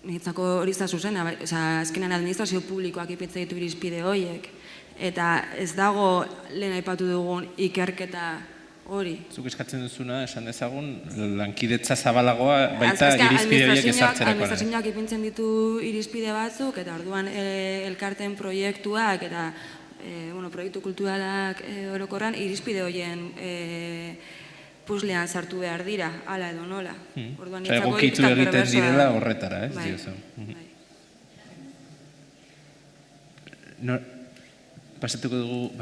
Speaker 3: niretzako hori da zuzena, azkenean administrazio publikoak ipintzen ditu irizpide horiek, eta ez dago lehen aipatu dugun ikerketa hori.
Speaker 1: Zuk eskatzen duzuna, esan dezagun, lankidetza zabalagoa baita irizpide horiek ezartzerakoan.
Speaker 3: Administrazioak ipintzen ditu irizpide batzuk, eta orduan elkarten proiektuak eta proiektu kulturalak orokorran irizpide horien puzlean sartu behar dira, ala edo nola.
Speaker 1: Egokitu egiten direla horretara, ez? Pasatuko dugu,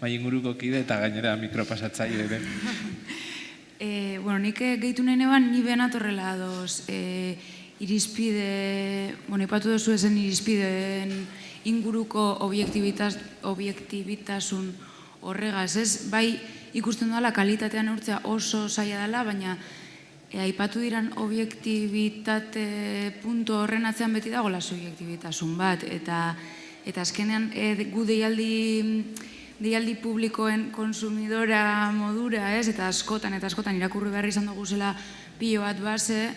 Speaker 1: bai inguruko kide eta gainera mikropasatzaile ere.
Speaker 7: Nik gehitu nahi neban, ni benatorrela adoz irizpide, ipatu duzu ezen irizpideen inguruko objektibitasun horregaz, ez? Bai, ikusten duela kalitatean urtzea oso zaila dela, baina aipatu diran objektibitate puntu horren atzean beti dagoela subjektibitasun bat, eta azkenean gu deialdi publikoen konsumidora modura, ez? Eta askotan irakurri behar izan dugu zela pilo bat base,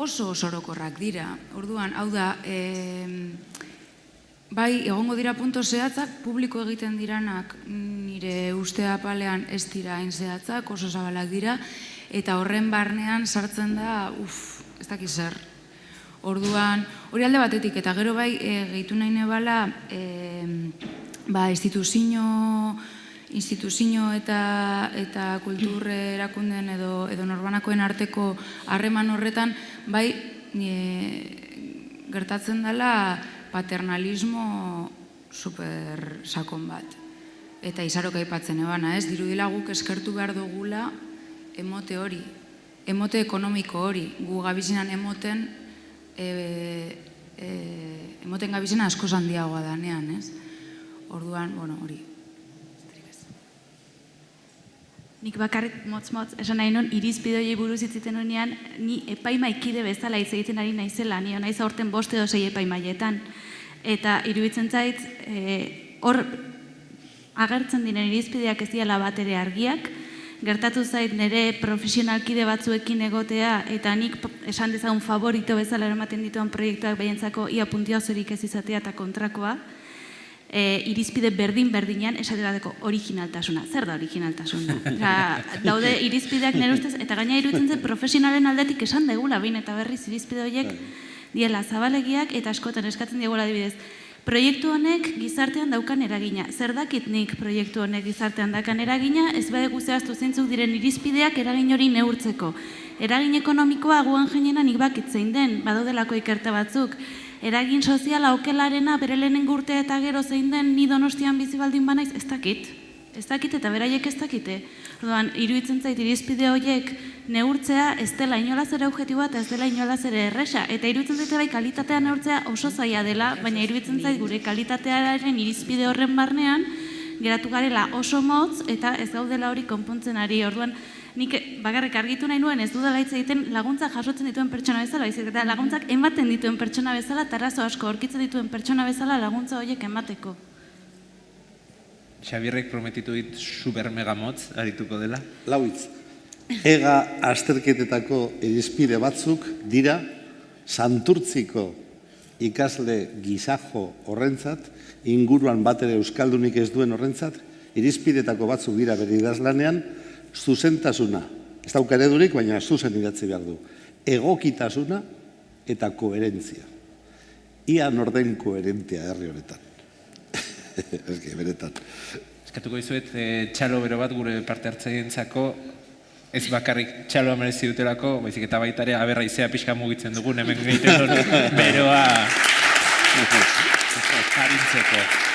Speaker 7: oso orokorrak dira. Orduan, hau da, bai, egongo dira punto zehatzak, publiko egiten diranak nire uste apalean ez dira hain zehatzak, oso zabalak dira, eta horren barnean sartzen da, ez dakiz zer. Orduan, hori alde batetik, eta gero bai, gehitu nahi nebala, instituzio eta kultur erakunden edo norbanakoen arteko harreman horretan, bai, gertatzen dela paternalismo super sakon bat. Eta izarok aipatzen ebana, ez? Dirudila guk eskertu behar dugula emote hori, emote ekonomiko hori. Gu gabizinan emoten gabizena asko handiagoa danean, ez? Orduan, hori.
Speaker 6: Nik bakarrik motz-motz, esan nahi non, irizpideoi buruz itziten honean, ni epaimaikide bezala hitz egiten ari naizela, ni naiz aurten 5 edo 6 epaimaietan. Eta iruditzen zait, hor agertzen diren irizpideak ez diala bat ere argiak, gertatu zait nire profesionalkide batzuekin egotea, eta nik esan dezagun favorito bezala eramaten dituen proiektuak behientzako ia puntuaziorik ez izatea eta kontrakoa. irizpide berdin-berdinean esaterateko originaltasuna. Zer da originaltasuna? Daude irizpideak nire ustez, eta gaina iruditzen zen profesionalen aldetik esan degula, behin eta berriz irizpide horiek diela zabalegiak eta askotan eskatzen diegula adibidez. Proiektu honek gizartean daukan eragina. Zer dakit nik proiektu honek gizartean daukan eragina, ez badegu zehaztu zeintzuk diren irizpideak eragin hori neurtzeko. Eragin ekonomikoa guan jenena nik bakitzein den, badaudelako ikerta batzuk. Eragin soziala okelarena bere lehenengo urtea eta gero zein den ni Donostian bizi baldin banaiz, ez dakit. Ez dakit eta beraiek ez dakite. Orduan, iruditzen zait irizpide horiek neurtzea ez dela inolaz ere objektiboa eta ez dela inolaz ere erresa. Eta iruditzen zait bai kalitatea neurtzea oso zaila dela, baina iruditzen zait gure kalitatearen irizpide horren barnean geratu garela oso motz eta ez gaudela hori konpontzen ari. Orduan, nik bakarrik argitu nahi nuen ez dudala hitz egiten laguntzak jasotzen dituen pertsona bezala, eta laguntzak ematen dituen pertsona bezala, eta arazo asko aurkitzen dituen pertsona bezala laguntza horiek emateko.
Speaker 1: Xabierrek prometitu dit super mega motz arituko dela.
Speaker 5: Lauitz, ega azterketetako irizpide batzuk dira Santurtziko ikasle gizajo horrentzat, inguruan bat ere euskaldunik ez duen horrentzat, irizpidetako batzuk dira bere idazlanean, zuzentasuna, ez dauka eredurik, baina zuzen idatzi behar du, egokitasuna eta koherentzia. Ia norden koherentea herri honetan. Eske, beretan.
Speaker 1: Eskatuko dizuet, txalo bero bat gure parte hartzaientzako, ez bakarrik txaloa merezi dutelako, baizik eta baita ere aberra izea pixka mugitzen dugun, hemen egiten dut beroa harintzeko.